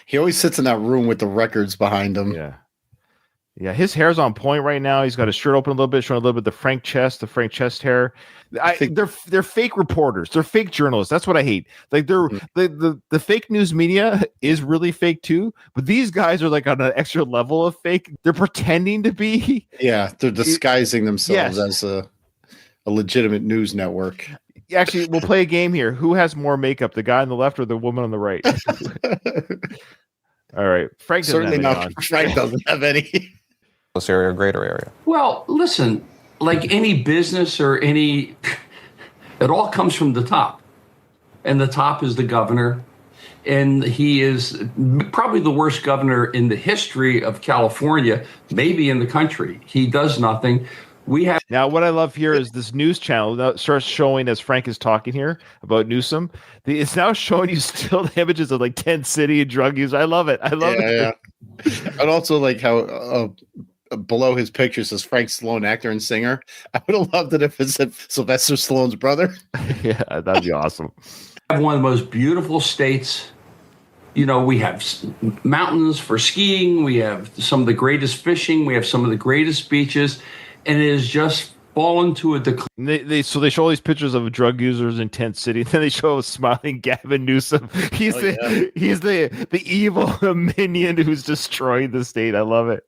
Speaker 4: He always sits in that room with the records behind him.
Speaker 3: Yeah, his hair's on point right now. He's got his shirt open a little bit, showing a little bit the Frank chest hair. They're fake reporters. They're fake journalists. That's what I hate. Like the fake news media is really fake too, but these guys are like on an extra level of fake. They're pretending to be.
Speaker 4: Yeah, they're disguising themselves as a legitimate news network.
Speaker 3: Actually, we'll play a game here. Who has more makeup, the guy on the left or the woman on the right? All right, Frank doesn't
Speaker 4: certainly
Speaker 3: have
Speaker 4: not. Frank doesn't have any.
Speaker 6: Area or greater area?
Speaker 2: Well, listen, like any business or it all comes from the top. And the top is the governor. And he is probably the worst governor in the history of California, maybe in the country. He does nothing. Now, what I love here is this news channel that starts showing as Frank is talking here about Newsom. It's now showing you still images of like Tent City and drug use. I love it. I love it.
Speaker 4: Yeah. And also like how below his picture says Frank Stallone, actor and singer. I would have loved it if it said Sylvester Stallone's brother.
Speaker 3: Yeah, that'd be awesome.
Speaker 2: We have one of the most beautiful states. You know, we have mountains for skiing. We have some of the greatest fishing. We have some of the greatest beaches. And it is just fall into a decline.
Speaker 3: They show all these pictures of drug users in Tent City, and then they show a smiling Gavin Newsom. He's the evil minion who's destroying the state. I love it.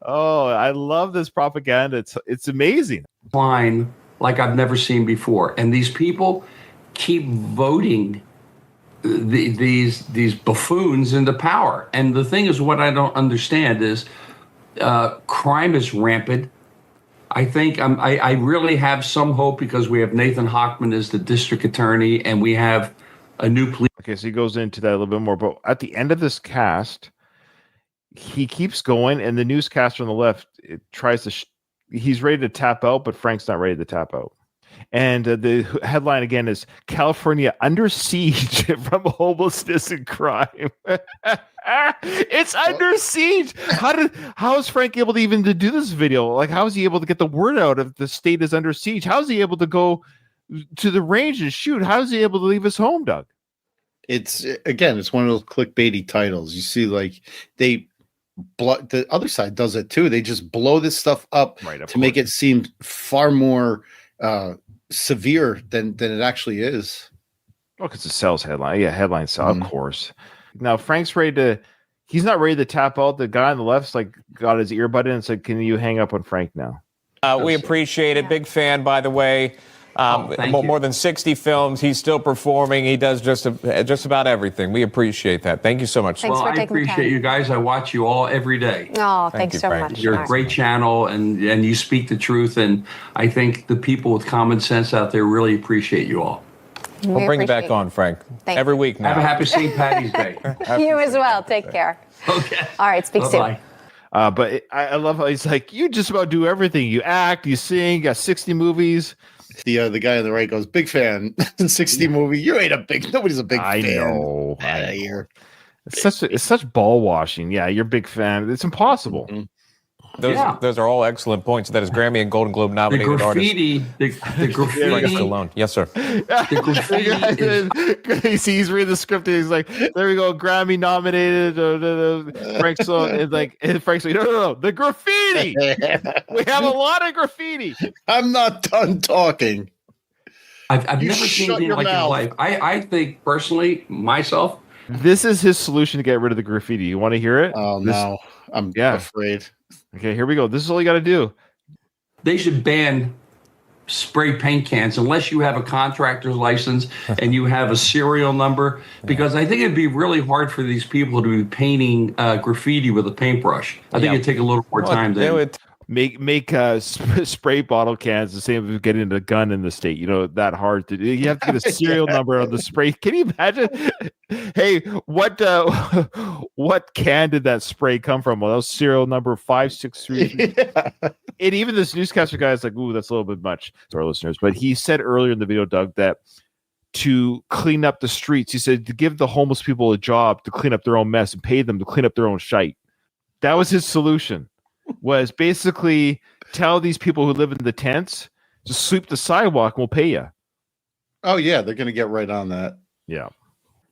Speaker 3: Oh, I love this propaganda. It's amazing.
Speaker 2: Decline like I've never seen before, and these people keep voting these buffoons into power. And the thing is, what I don't understand is crime is rampant. I think I really have some hope because we have Nathan Hochman as the district attorney, and we have a new police.
Speaker 3: Okay, so he goes into that a little bit more, but at the end of this cast, he keeps going, and the newscaster on the left tries to. He's ready to tap out, but Frank's not ready to tap out. And the headline again is California under siege from homelessness and crime. It's under siege. How is Frank able to even to do this video? Like, how is he able to get the word out if the state is under siege? How is he able to go to the range and shoot? How is he able to leave his home, Doug?
Speaker 4: It's one of those clickbaity titles. You see, like the other side does it too. They just blow this stuff up to make it seem far more severe than it actually is.
Speaker 3: Oh, because it sells headline. Yeah, headline sell, of course. Now Frank's he's not ready to tap out. The guy on the left's like got his earbud in and said, "Can you hang up on Frank now?"
Speaker 6: We appreciate it. Big fan, by the way. More than 60 films. He's still performing. He does just about everything. We appreciate that. Thank you so much.
Speaker 2: Well, I appreciate you guys. I watch you all every day.
Speaker 7: Oh, thanks so much.
Speaker 2: You're a great channel, and you speak the truth. And I think the people with common sense out there really appreciate you all.
Speaker 6: We'll bring you back on, Frank. Every week now.
Speaker 2: Have a happy St. Patty's Day.
Speaker 7: You as well. Take care.
Speaker 2: Okay.
Speaker 7: All right. Speak soon.
Speaker 3: But I love how he's like, you just about do everything. You act, you sing, got 60 movies.
Speaker 4: The guy on the right goes, big fan. 60 movie. You ain't nobody's a big fan.
Speaker 3: I know.
Speaker 4: Out of here.
Speaker 3: It's such ball washing. Yeah, you're a big fan. It's impossible.
Speaker 4: Mm-hmm.
Speaker 6: Those are all excellent points. That is Grammy and Golden Globe nominated
Speaker 2: the graffiti,
Speaker 6: artist.
Speaker 2: The graffiti.
Speaker 6: Stallone. Yes, sir.
Speaker 2: The graffiti
Speaker 3: he's reading the script and he's like, there we go, Grammy nominated. Frank Stallone, and Frank's like, no, the graffiti. We have a lot of graffiti.
Speaker 4: I'm not done talking.
Speaker 2: I've never seen anything like in life. I think personally, myself.
Speaker 3: This is his solution to get rid of the graffiti. You want to hear it?
Speaker 4: Oh, no. I'm afraid.
Speaker 3: Okay, here we go. This is all you got to do.
Speaker 2: They should ban spray paint cans unless you have a contractor's license and you have a serial number, because I think it'd be really hard for these people to be painting graffiti with a paintbrush. I think it'd take a little more time than
Speaker 3: make spray bottle cans the same as getting a gun in the state. You know, that hard to do. You have to get a serial number on the spray. Can you imagine? Hey, what can did that spray come from? Well, that was serial number 563. And even this newscaster guy is like, ooh, that's a little bit much to our listeners. But he said earlier in the video, Doug, that to clean up the streets, he said to give the homeless people a job to clean up their own mess and pay them to clean up their own shite. That was his solution. Was basically tell these people who live in the tents to sweep the sidewalk and we'll pay you.
Speaker 4: Oh, yeah. They're going to get right on that.
Speaker 3: Yeah.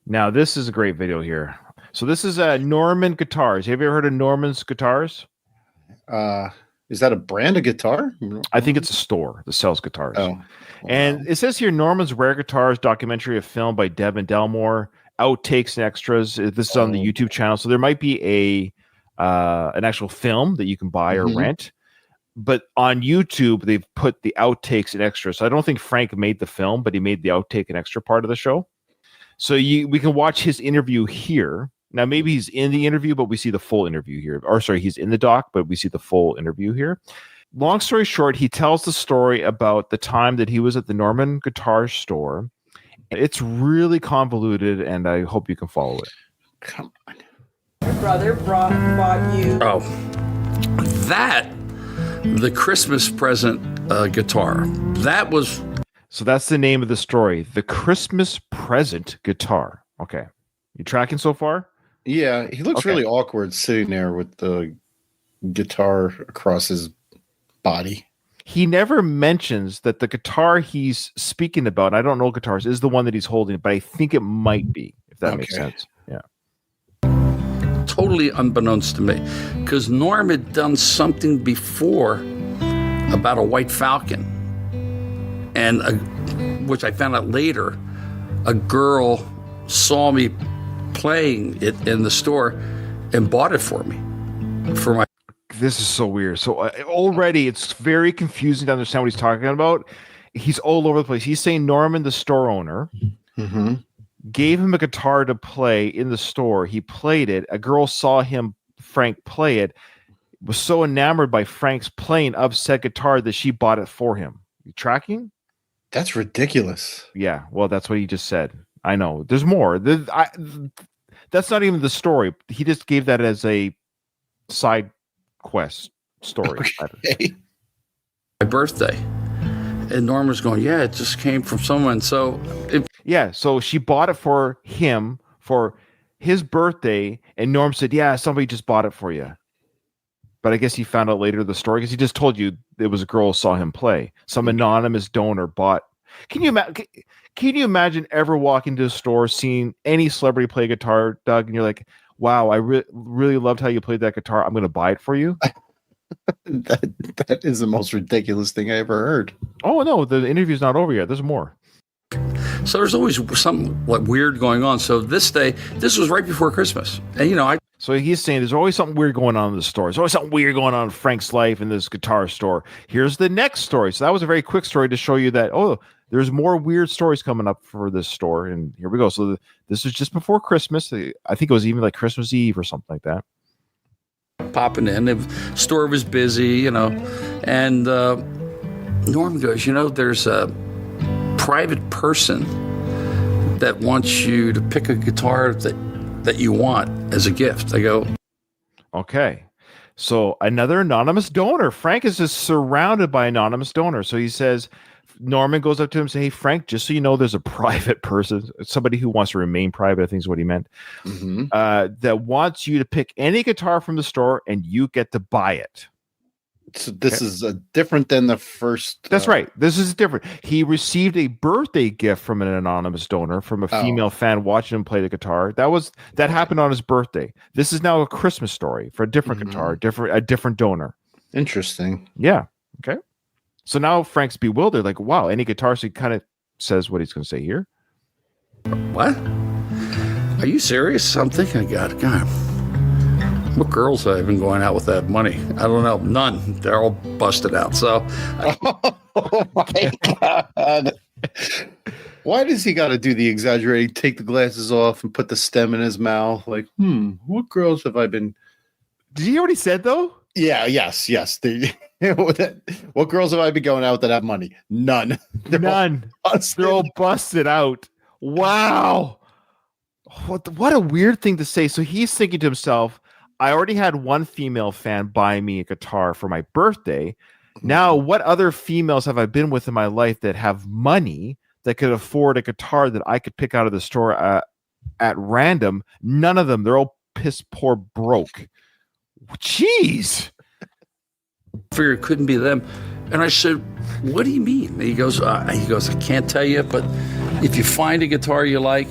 Speaker 3: Now, this is a great video here. So this is Norman Guitars. Have you ever heard of Norman's Guitars?
Speaker 4: Is that a brand of guitar?
Speaker 3: I think it's a store that sells guitars.
Speaker 4: Oh. Wow.
Speaker 3: And it says here, Norman's Rare Guitars documentary, a film by Devin Delmore, outtakes and extras. This is on the YouTube channel. So there might be an actual film that you can buy or rent, but on YouTube they've put the outtakes and extras. So I don't think Frank made the film, but he made the outtake and extra part of the show. So we can watch his interview here. Now maybe he's in the interview, but we see the full interview here. Or sorry, he's in the doc, but we see the full interview here. Long story short, he tells the story about the time that he was at the Norman Guitar store. It's really convoluted, and I hope you can follow it.
Speaker 4: Come on.
Speaker 8: Your brother bought you.
Speaker 2: Oh, the Christmas present guitar. That was.
Speaker 3: So that's the name of the story. The Christmas present guitar. Okay. You tracking so far?
Speaker 4: Yeah. He looks really awkward sitting there with the guitar across his body.
Speaker 3: He never mentions that the guitar he's speaking about, I don't know guitars, is the one that he's holding, but I think it might be, if that makes sense. Yeah.
Speaker 2: Totally unbeknownst to me, because Norm had done something before about a white falcon, and which I found out later, a girl saw me playing it in the store and bought it for me for my.
Speaker 3: This is so weird. So already it's very confusing to understand what he's talking about. He's all over the place. He's saying Norman, the store owner, gave him a guitar to play in the store. He played it. A girl saw Frank play it, was so enamored by Frank's playing of said guitar that she bought it for him. You tracking?
Speaker 4: That's ridiculous.
Speaker 3: Yeah. Well, that's what he just said. I know. There's more. That's not even the story. He just gave that as a side quest story.
Speaker 2: Okay. My birthday. And Norman's going, yeah, it just came from someone. So
Speaker 3: so she bought it for him for his birthday, and Norm said, yeah, somebody just bought it for you. But I guess he found out later the story because he just told you it was a girl who saw him play. Some anonymous donor bought. Can you imagine ever walking to a store, seeing any celebrity play guitar, Doug, and you're like, wow, I really loved how you played that guitar. I'm going to buy it for you.
Speaker 4: That is the most ridiculous thing I ever heard.
Speaker 3: Oh no, the interview's not over yet. There's more.
Speaker 2: So there's always something like weird going on. So this was right before Christmas, and
Speaker 3: So he's saying there's always something weird going on in the store. There's always something weird going on in Frank's life in this guitar store. Here's the next story. So that was a very quick story to show you that there's more weird stories coming up for this store, and here we go. So this is just before Christmas. I think it was even like Christmas Eve or something like that.
Speaker 2: Popping in, the store was busy, and Norm goes, there's a private person that wants you to pick a guitar that you want as a gift. I go,
Speaker 3: okay. So another anonymous donor. Frank is just surrounded by anonymous donors. So he says, Norman goes up to him and says, hey, Frank, just so you know, there's a private person, somebody who wants to remain private, I think is what he meant, that wants you to pick any guitar from the store and you get to buy it.
Speaker 4: So this is different than the first.
Speaker 3: That's right. This is different. He received a birthday gift from an anonymous donor, from a female fan watching him play the guitar. That happened on his birthday. This is now a Christmas story for a different guitar, a different donor.
Speaker 4: Interesting.
Speaker 3: Yeah. Okay. So now Frank's bewildered, like, wow, any guitar. So he kind of says what he's going to say here.
Speaker 2: What? Are you serious? I'm thinking, God, what girls have I been going out with that money? I don't know. None. They're all busted out. So,
Speaker 4: oh my God. Why does he got to do the exaggerating, take the glasses off and put the stem in his mouth? Like, what girls have I been?
Speaker 3: Did you hear what he said, though?
Speaker 4: Yeah, yes. What girls have I been going out with that have money? None.
Speaker 3: None. They're all busted out. Wow. What a weird thing to say. So he's thinking to himself, I already had one female fan buy me a guitar for my birthday. Now, what other females have I been with in my life that have money that could afford a guitar that I could pick out of the store at random? None of them. They're all piss poor broke. Jeez.
Speaker 2: Figured it couldn't be them. And I said, what do you mean? And he goes, I can't tell you, but if you find a guitar you like,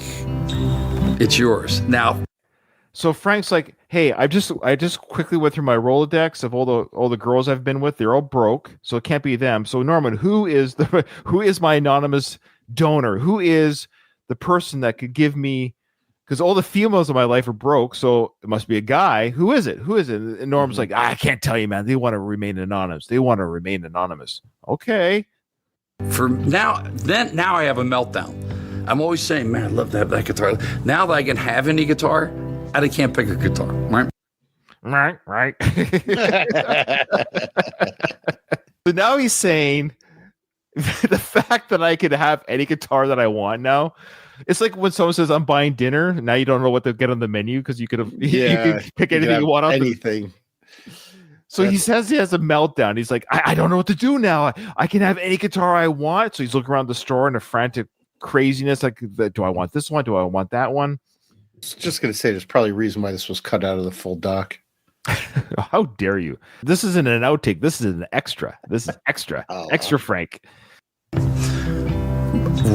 Speaker 2: it's yours. Now,
Speaker 3: so Frank's like, hey, I just quickly went through my Rolodex of all the girls I've been with. They're all broke, so it can't be them. So Norman, who is my anonymous donor? Who is the person that could give me? Because all the females in my life are broke, so it must be a guy. Who is it? And Norm's like, I can't tell you, man. They want to remain anonymous. Okay.
Speaker 2: For now I have a meltdown. I'm always saying, man, I love to have that guitar. Now that I can have any guitar, I can't pick a guitar, right?
Speaker 3: Right. So now he's saying the fact that I could have any guitar that I want now. It's like when someone says, I'm buying dinner. Now you don't know what to get on the menu because you could pick anything you want.
Speaker 4: Anything.
Speaker 3: So he says he has a meltdown. He's like, I don't know what to do now. I can have any guitar I want. So he's looking around the store in a frantic craziness. Like, do I want this one? Do I want that one?
Speaker 4: I was just going to say, there's probably a reason why this was cut out of the full doc.
Speaker 3: How dare you? This isn't an outtake. This is an extra. This is extra. Extra Frank.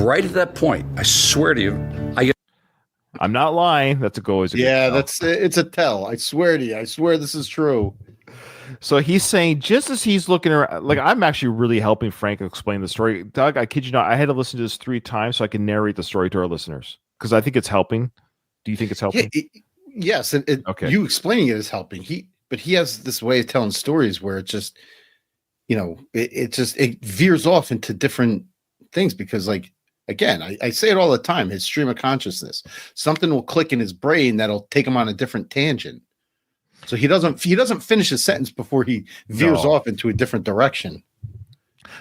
Speaker 2: Right at that point, I swear to you,
Speaker 3: I'm not lying. That's a go.
Speaker 4: It's a tell. I swear to you. I swear this is true.
Speaker 3: So he's saying, just as he's looking around, like I'm actually really helping Frank explain the story. Doug, I kid you not, I had to listen to this 3 times so I can narrate the story to our listeners because I think it's helping. Do you think it's helping?
Speaker 4: Yes,
Speaker 3: Okay.
Speaker 4: You explaining it is helping. But he has this way of telling stories where it just, it veers off into different things because, like, again, I say it all the time. His stream of consciousness, something will click in his brain that'll take him on a different tangent. So he doesn't finish a sentence before he veers off into a different direction.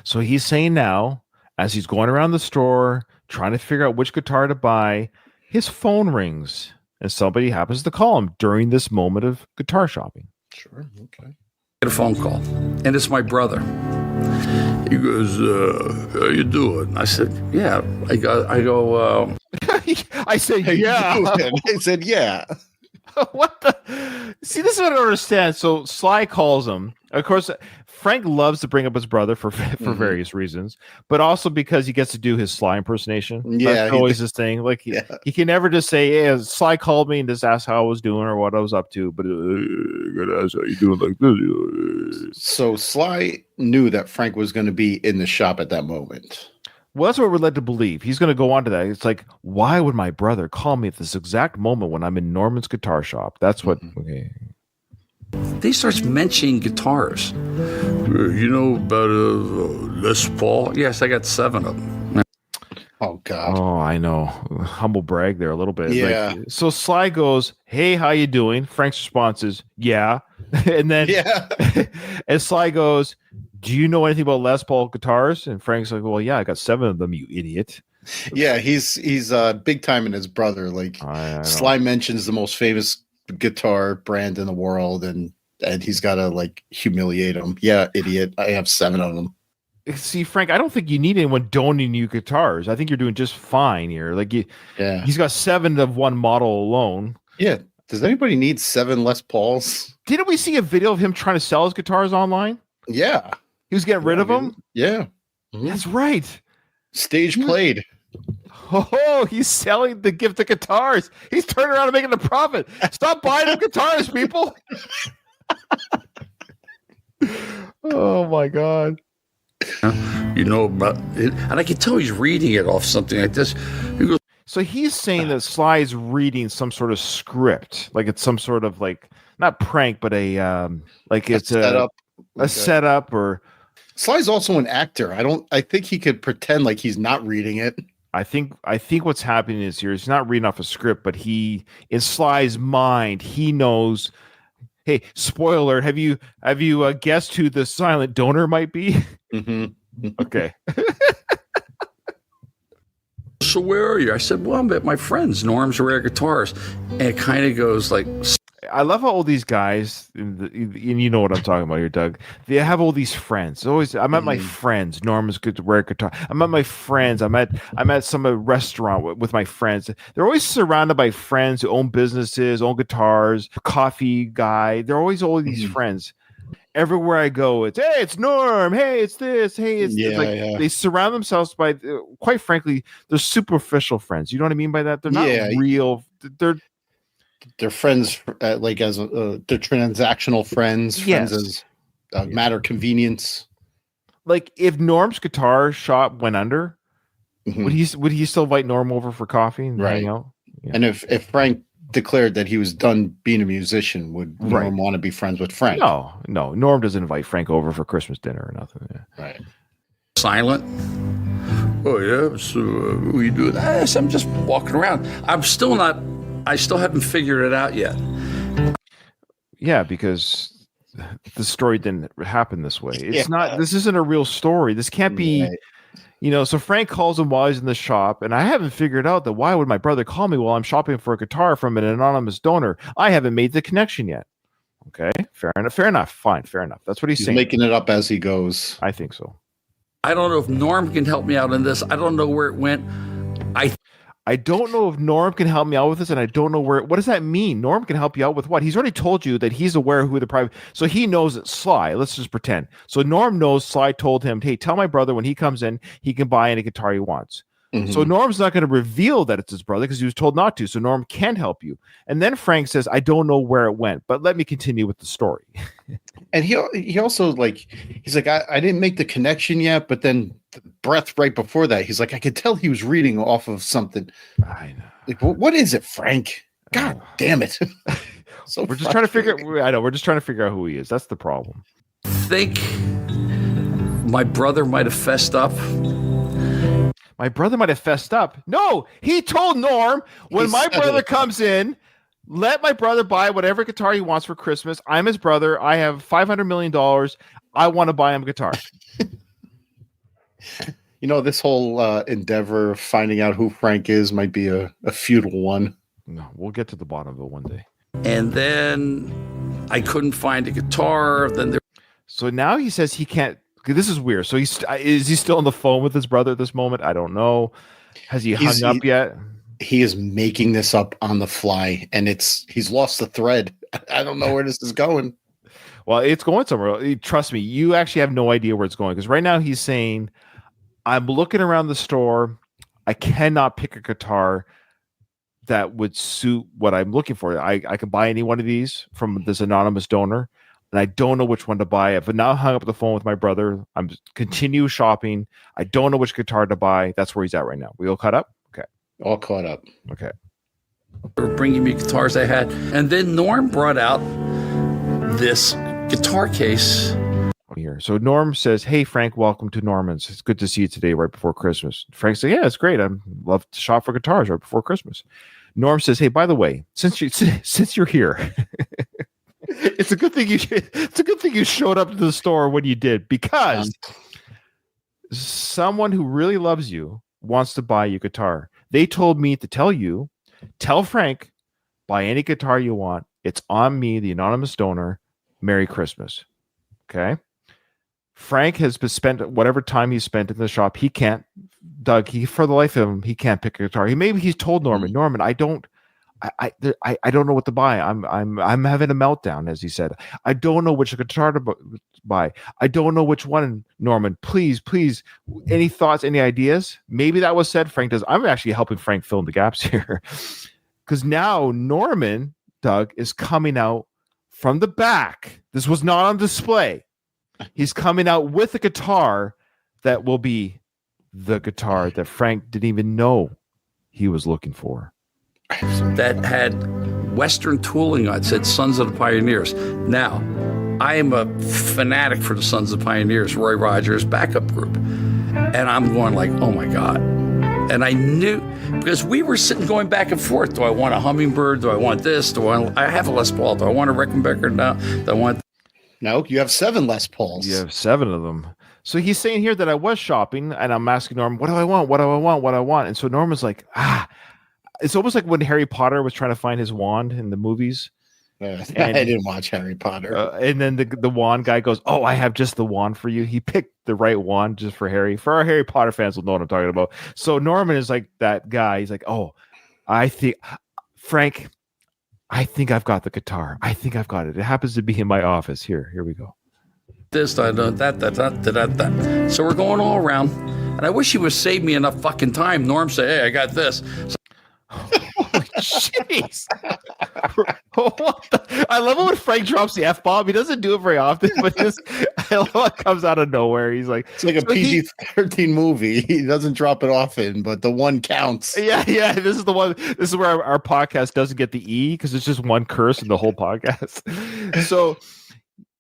Speaker 3: So he's saying now, as he's going around the store trying to figure out which guitar to buy, his phone rings and somebody happens to call him during this moment of guitar shopping.
Speaker 4: Sure. Okay.
Speaker 2: Get a phone call, and it's my brother. He goes, "How you doing?" I said, "Yeah." I go.
Speaker 3: I said, "Yeah."
Speaker 4: I said, "Yeah."
Speaker 3: What the? See, this is what I don't understand. So Sly calls him. Of course, Frank loves to bring up his brother for various reasons, but also because he gets to do his Sly impersonation.
Speaker 4: Yeah,
Speaker 3: that's always his thing. Like he can never just say, "Hey, Sly called me and just asked how I was doing or what I was up to." But gotta ask how you doing like this.
Speaker 4: So Sly knew that Frank was going to be in the shop at that moment.
Speaker 3: Well, that's what we're led to believe. He's going to go on to that. It's like, why would my brother call me at this exact moment when I'm in Norman's guitar shop? That's what. Okay.
Speaker 2: He starts mentioning guitars. You know about Les Paul? Yes, I got 7 of them.
Speaker 4: Oh God.
Speaker 3: Oh, I know. Humble brag there a little bit.
Speaker 4: Yeah.
Speaker 3: Like, so Sly goes, "Hey, how you doing?" Frank's response is, "Yeah," and then and Sly goes, "Do you know anything about Les Paul guitars?" And Frank's like, "Well, yeah, I got 7 of them, you idiot."
Speaker 4: Yeah, he's big time in his brother. Like Sly mentions the most famous guitar brand in the world, and he's got to like humiliate him. Yeah, idiot. I have 7 of them.
Speaker 3: See, Frank, I don't think you need anyone donating you guitars. I think you're doing just fine here. Like, he's got 7 of one model alone.
Speaker 4: Yeah. Does anybody need 7 Les Pauls?
Speaker 3: Didn't we see a video of him trying to sell his guitars online?
Speaker 4: Yeah.
Speaker 3: He was getting rid of them?
Speaker 4: Yeah.
Speaker 3: Mm-hmm. That's right.
Speaker 4: Stage played.
Speaker 3: Oh, he's selling the gift of guitars. He's turning around and making a profit. Stop buying them guitars, people. Oh, my God.
Speaker 2: You know about it, and I can tell he's reading it off something like this. He goes,
Speaker 3: so he's saying that Sly's reading some sort of script, like it's some sort of like not prank, but it's a setup. Or
Speaker 4: Sly's also an actor. I think he could pretend like he's not reading it.
Speaker 3: I think what's happening is he's not reading off a script, but in Sly's mind, he knows. Hey, spoiler! Have you guessed who the silent donor might be?
Speaker 4: Mm-hmm.
Speaker 3: Okay.
Speaker 2: So where are you? I said, well, I'm at my friend's, Norm's Rare Guitars. And it kind of goes like...
Speaker 3: I love how all these guys, and you know what I'm talking about here, Doug. They have all these friends. I'm at my friends. Norm's Rare Guitar. I'm at my friends. I'm at some restaurant with my friends. They're always surrounded by friends who own businesses, own guitars, coffee guy. They're always all these friends. Everywhere I go, it's, hey, it's Norm. Hey, it's this. Hey, it's this. They surround themselves by, quite frankly, they're superficial friends. You know what I mean by that? They're not real.
Speaker 4: They're friends, they're transactional friends. Friends as matter convenience.
Speaker 3: Like if Norm's guitar shop went under, would he still invite Norm over for coffee and hang out? Yeah.
Speaker 4: And if Frank declared that he was done being a musician, would Norm want to be friends with Frank?
Speaker 3: No. Norm doesn't invite Frank over for Christmas dinner or nothing. Yeah.
Speaker 4: Right.
Speaker 2: Silent. Oh yeah. So what are you doing? I'm just walking around. I still haven't figured it out yet.
Speaker 3: Yeah, because the story didn't happen this way. It's not. This isn't a real story. This can't be. Right. So Frank calls him while he's in the shop, and I haven't figured out that why would my brother call me while I'm shopping for a guitar from an anonymous donor? I haven't made the connection yet. Okay, fair enough. Fine, fair enough. That's what he's saying.
Speaker 4: Making it up as he goes.
Speaker 3: I think so.
Speaker 2: I don't know if Norm can help me out in this. I don't know where it went.
Speaker 3: I don't know if Norm can help me out with this, and I don't know what does that mean? Norm can help you out with what? He's already told you that he's aware of who the private, so he knows it's Sly. Let's just pretend. So Norm knows Sly told him, hey, tell my brother when he comes in, he can buy any guitar he wants. So Norm's not going to reveal that it's his brother because he was told not to. So Norm can help you. And then Frank says, I don't know where it went, but let me continue with the story.
Speaker 4: And he also he's like, I didn't make the connection yet, but then the breath right before that, he's like, I could tell he was reading off of something.
Speaker 3: I know.
Speaker 4: Like, what is it, Frank? God damn it. So
Speaker 3: we're just trying to figure we're just trying to figure out who he is. That's the problem.
Speaker 2: Think my brother might have fessed up.
Speaker 3: My brother might have fessed up. No, he told Norm when my brother comes in, let my brother buy whatever guitar he wants for Christmas. I'm his brother. I have $500 million. I want to buy him a guitar.
Speaker 4: This whole endeavor of finding out who Frank is might be a futile one.
Speaker 3: No, we'll get to the bottom of it one day.
Speaker 2: And then I couldn't find a guitar.
Speaker 3: So now he says he can't. This is weird. So is he still on the phone with his brother at this moment? I don't know. Has he hung up yet?
Speaker 4: He is making this up on the fly, and he's lost the thread. I don't know where this is going.
Speaker 3: Well, it's going somewhere. Trust me, you actually have no idea where it's going because right now he's saying, I'm looking around the store. I cannot pick a guitar that would suit what I'm looking for. I can buy any one of these from this anonymous donor, and I don't know which one to buy. I've now hung up the phone with my brother. I'm continue shopping. I don't know which guitar to buy. That's where he's at right now. We all caught up? Okay.
Speaker 4: All caught up.
Speaker 3: Okay.
Speaker 2: They were bringing me guitars I had. And then Norm brought out this guitar case.
Speaker 3: Here. So Norm says, hey, Frank, welcome to Norman's. It's good to see you today right before Christmas. Frank says, yeah, it's great. I love to shop for guitars right before Christmas. Norm says, hey, by the way, since you're here, it's a good thing you showed up to the store when you did because someone who really loves you wants to buy you a guitar. They told me to tell Frank, buy any guitar you want. It's on me, the anonymous donor. Merry Christmas. Okay. Frank has spent whatever time he's spent in the shop. He can't, Doug, for the life of him, he can't pick a guitar. He's told Norman, I don't know what to buy. I'm having a meltdown, as he said. I don't know which guitar to buy. I don't know which one, Norman. Please, any thoughts, any ideas? Maybe that was said. Frank does. I'm actually helping Frank fill in the gaps here. Because now Norman, Doug, is coming out from the back. This was not on display. He's coming out with a guitar that will be the guitar that Frank didn't even know he was looking for.
Speaker 2: That had Western tooling on it, said Sons of the Pioneers. Now, I am a fanatic for the Sons of the Pioneers, Roy Rogers' backup group. And I'm going like, oh my God. And I knew, because we were sitting going back and forth. Do I want a Hummingbird? Do I want this? I have a Les Paul. Do I want a Rickenbacker now? Do I want...
Speaker 4: No, you have 7 Les Pauls.
Speaker 3: You have 7 of them. So he's saying here that I was shopping and I'm asking Norm, what do I want? What do I want? What do I want? And so Norman's like, it's almost like when Harry Potter was trying to find his wand in the movies.
Speaker 4: I didn't watch Harry Potter.
Speaker 3: And then the wand guy goes, oh, I have just the wand for you. He picked the right wand just for Harry. For our Harry Potter fans will know what I'm talking about. So Norman is like that guy. He's like, oh, Frank, I think I've got the guitar. I think I've got it. It happens to be in my office. Here we go.
Speaker 2: This, that. So we're going all around. And I wish he would save me enough fucking time. Norm said, hey, I got this. So
Speaker 3: Jeez. I love it when Frank drops the F-bomb. He doesn't do it very often, but I love how it comes out of nowhere. He's like,
Speaker 4: it's like a PG-13 movie. He doesn't drop it often, but the one counts.
Speaker 3: Yeah. This is the one. This is where our podcast doesn't get the E because it's just one curse in the whole podcast. So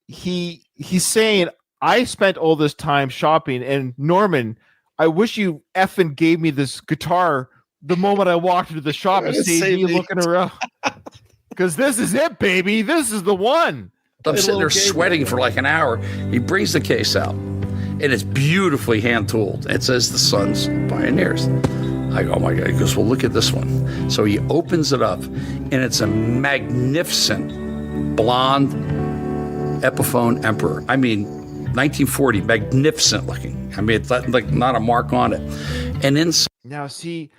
Speaker 3: he's saying, I spent all this time shopping, and Norman, I wish you effing gave me this guitar the moment I walked into the shop and see me looking around. Because this is it, baby. This is the one.
Speaker 2: I'm sitting there sweating for like an hour. He brings the case out, and it's beautifully hand-tooled. It says the Sons Pioneers. I go, oh my God. He goes, well, look at this one. So he opens it up, and it's a magnificent blonde Epiphone Emperor. I mean, 1940, magnificent looking. I mean, it's like not a mark on it. And then
Speaker 3: now, see,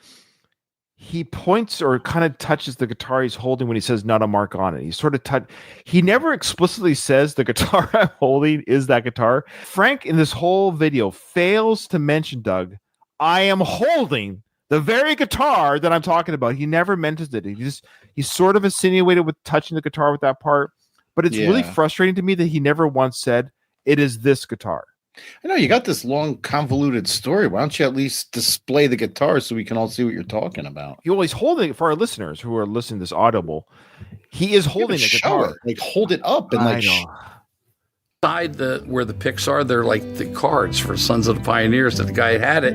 Speaker 3: he points or kind of touches the guitar he's holding when he says not a mark on it. He sort of he never explicitly says the guitar I'm holding is that guitar. Frank in this whole video fails to mention, Doug, I am holding The very guitar that I'm talking about, he never mentions it. He sort of insinuated with touching the guitar with that part, but it's really frustrating to me that he never once said it is this guitar.
Speaker 4: I know you got this long, convoluted story. Why don't you at least display the guitar so we can all see what you're talking about?
Speaker 3: He's holding it for our listeners who are listening to this audible. He is holding the guitar.
Speaker 4: Like hold it up and like.
Speaker 1: Side where the picks are, they're like the cards for Sons of the Pioneers that the guy had it.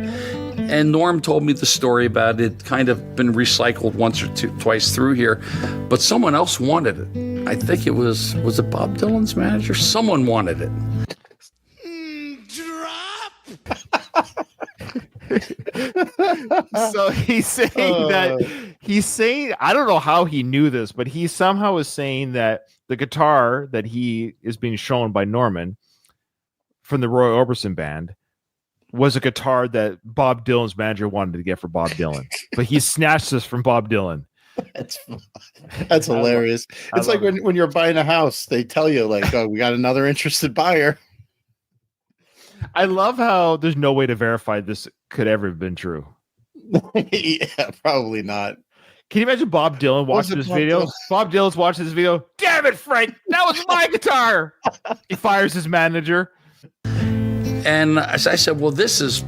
Speaker 1: And Norm told me the story about it. Kind of been recycled once or twice through here, but someone else wanted it. I think it was it Bob Dylan's manager? Someone wanted it.
Speaker 3: So he's saying I don't know how he knew this, but he somehow is saying that the guitar that he is being shown by Norman from the Roy Orbison band was a guitar that Bob Dylan's manager wanted to get for Bob Dylan, but he snatched this from Bob Dylan.
Speaker 4: That's hilarious. It's like when you're buying a house, they tell you like, "Oh, we got another interested buyer."
Speaker 3: I love how there's no way to verify this could ever have been true.
Speaker 4: Yeah, probably not.
Speaker 3: Can you imagine Bob Dylan watching this video? Bob Dylan's watching this video. Damn it, Frank! That was my guitar. He fires his manager.
Speaker 1: And as I said, well, this is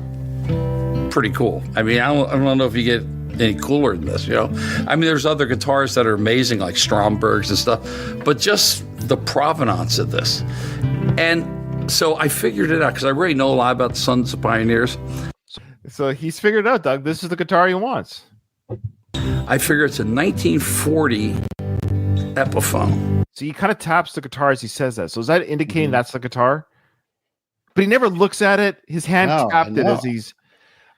Speaker 1: pretty cool. I mean, I don't know if you get any cooler than this, you know? I mean, there's other guitars that are amazing, like Strombergs and stuff, but just the provenance of this. And so I figured it out because I already know a lot about the Sons of Pioneers.
Speaker 3: So he's figured it out, Doug. This is the guitar he wants.
Speaker 1: I figure it's a 1940 Epiphone.
Speaker 3: So he kind of taps the guitar as he says that. So is that indicating that's the guitar? But he never looks at it. His hand tapped it as he's...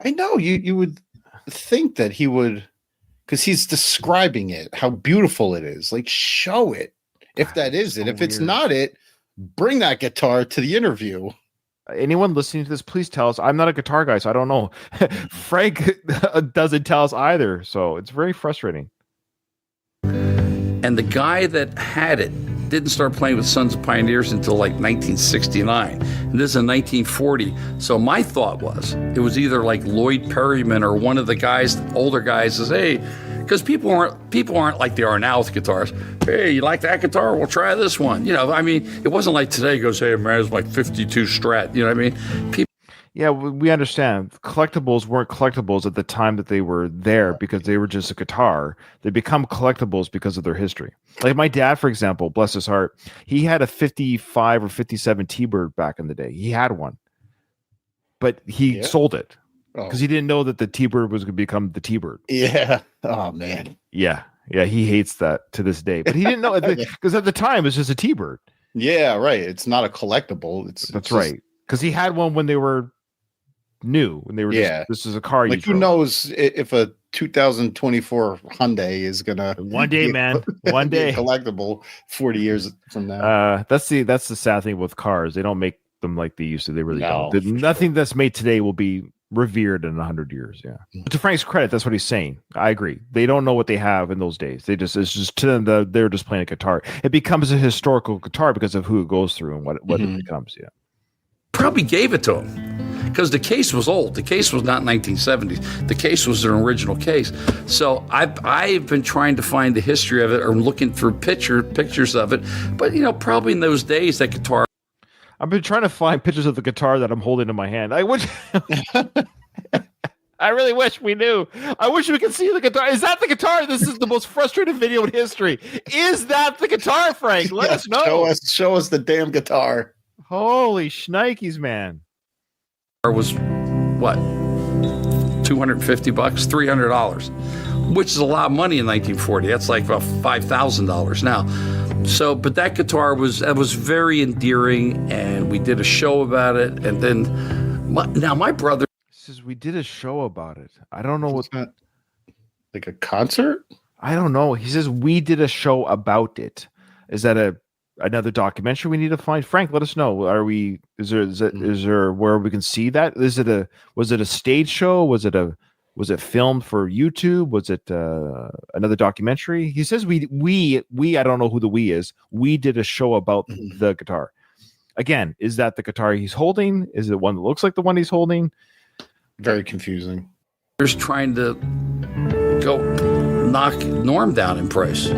Speaker 4: I know. You would think that he would... Because he's describing it, how beautiful it is. Like, show it. If that is it. If it's not it, bring that guitar to the interview.
Speaker 3: Anyone listening to this, please tell us. I'm not a guitar guy, so I don't know. Frank doesn't tell us either, so it's very frustrating.
Speaker 1: And the guy that had it didn't start playing with Sons of Pioneers until like 1969. And this is in 1940. So my thought was, it was either like Lloyd Perryman or one of the guys, older guys, says, hey, because people aren't like they are now with guitars. Hey, you like that guitar? We'll try this one. You know, I mean, it wasn't like today goes, hey, man, it's like 52 Strat. You know what I mean? People.
Speaker 3: Yeah, we understand. Collectibles weren't collectibles at the time that they were there because they were just a guitar. They become collectibles because of their history. Like my dad, for example, bless his heart, he had a 55 or 57 T-Bird back in the day. He had one, but he sold it because he didn't know that the T-Bird was going to become the T-Bird.
Speaker 4: Yeah. Oh, man.
Speaker 3: Yeah. Yeah, he hates that to this day. But he didn't know because at the time, it's just a T-Bird.
Speaker 4: Yeah, right. It's not a collectible.
Speaker 3: That's right. Because he had one when they were new, when they were this is a car.
Speaker 4: Like who knows if a 2024 Hyundai is gonna
Speaker 3: one day, man, one day
Speaker 4: collectible 40 years from now.
Speaker 3: That's the sad thing with cars. They don't make them like they used to. They really don't. Nothing that's made today will be revered in 100 years. Yeah. But to Frank's credit, that's what he's saying. I agree. They don't know what they have in those days. It's just to them they're just playing a guitar. It becomes a historical guitar because of who it goes through and what it becomes. Yeah.
Speaker 1: Probably gave it to him because the case was old. The case was not 1970s. The case was an original case. So I've been trying to find the history of it or looking through pictures of it. But, you know, probably in those days, that guitar.
Speaker 3: I've been trying to find pictures of the guitar that I'm holding in my hand. I really wish we knew. I wish we could see the guitar. Is that the guitar? This is the most frustrating video in history. Is that the guitar, Frank? Let us know.
Speaker 4: Show us the damn guitar.
Speaker 3: Holy shnikes, man.
Speaker 1: Was what? $250, $300, which is a lot of money in 1940. That's like about $5,000 now. So, but that guitar was very endearing, and we did a show about it. And then my brother
Speaker 3: says we did a show about it. I don't know what's
Speaker 4: that. Like a concert?
Speaker 3: I don't know. He says we did a show about it. Is that another documentary we need to find? Frank, let us know. Is there where we can see that? Was it a stage show? Was it filmed for YouTube? Was it another documentary? He says we I don't know who the we is. We did a show about the guitar. Again, is that the guitar he's holding? Is it one that looks like the one he's holding?
Speaker 4: Very confusing.
Speaker 2: Just trying to go knock Norm down in price.